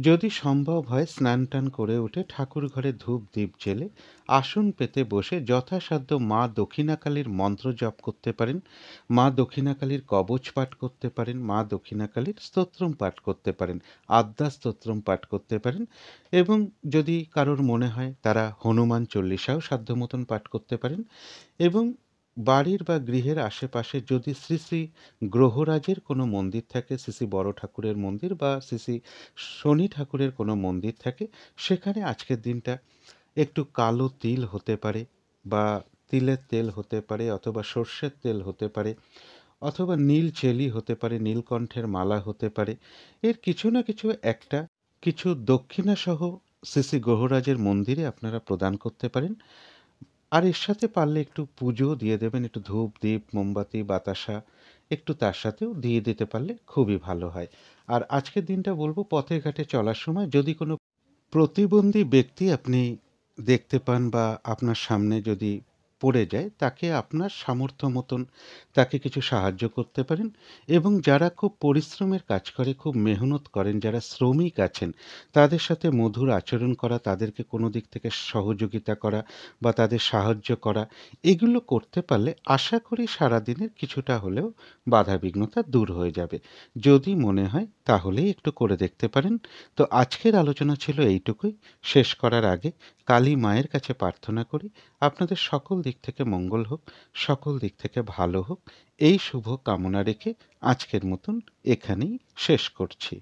যদি সম্ভব হয় স্নান টান করে উঠে ঠাকুর ঘরে ধূপ দ্বীপ জেলে আসন পেতে বসে যথাসাধ্য মা দক্ষিণাকালীর মন্ত্র জপ করতে পারেন, মা দক্ষিণাকালীর কবচ পাঠ করতে পারেন, মা দক্ষিণাকালীর স্তোত্রম পাঠ করতে পারেন, আদ্যা স্তোত্রম পাঠ করতে পারেন, এবং যদি কারোর মনে হয় তারা হনুমান চল্লিশাও সাধ্য মতন পাঠ করতে পারেন। এবং বাড়ির বা গৃহের আশেপাশে যদি শ্রী শ্রী গ্রহরাজের কোনো মন্দির থাকে, শ্রী শ্রী বড় ঠাকুরের মন্দির বা শ্রী শ্রী শনি ঠাকুরের কোনো মন্দির থাকে, সেখানে আজকের দিনটা একটু কালো তিল হতে পারে, বা তিলের তেল হতে পারে, অথবা সর্ষের তেল হতে পারে, অথবা নীল চেলি হতে পারে, নীলকণ্ঠের মালা হতে পারে, এর কিছু না কিছু একটা কিছু দক্ষিণাসহ শ্রী শ্রী গ্রহরাজের মন্দিরে আপনারা প্রদান করতে পারেন। আর এর সাথে পারলে একটু পুজোও দিয়ে দেবেন, একটু ধূপ দ্বীপ মোমবাতি বাতাসা একটু তার সাথেও দিয়ে দিতে পারলে খুবই ভালো হয়। আর আজকের দিনটা বলবো, পথে ঘাটে চলার সময় যদি কোনো প্রতিবন্ধী ব্যক্তি আপনি দেখতে পান বা আপনার সামনে যদি পড়ে যায়, তাকে আপনার সামর্থ্য মতন তাকে কিছু সাহায্য করতে পারেন। এবং যারা খুব পরিশ্রমের কাজ করে, খুব মেহনত করেন, যারা শ্রমিক আছেন, তাদের সাথে মধুর আচরণ করা, তাদেরকে কোনো দিক থেকে সহযোগিতা করা বা তাদের সাহায্য করা, এগুলো করতে পারলে আশা করি সারাদিনের কিছুটা হলেও বাধাবিঘ্নতা দূর হয়ে যাবে। যদি মনে হয় তাহলেই একটু করে দেখতে পারেন। তো আজকের আলোচনা ছিল এইটুকুই। শেষ করার আগে কালী মায়ের কাছে প্রার্থনা করি আপনাদের সকল দিক থেকে মঙ্গল হোক, সকল দিক থেকে ভালো হোক, এই শুভ কামনা রেখে আজকের মতন এখানেই শেষ করছি।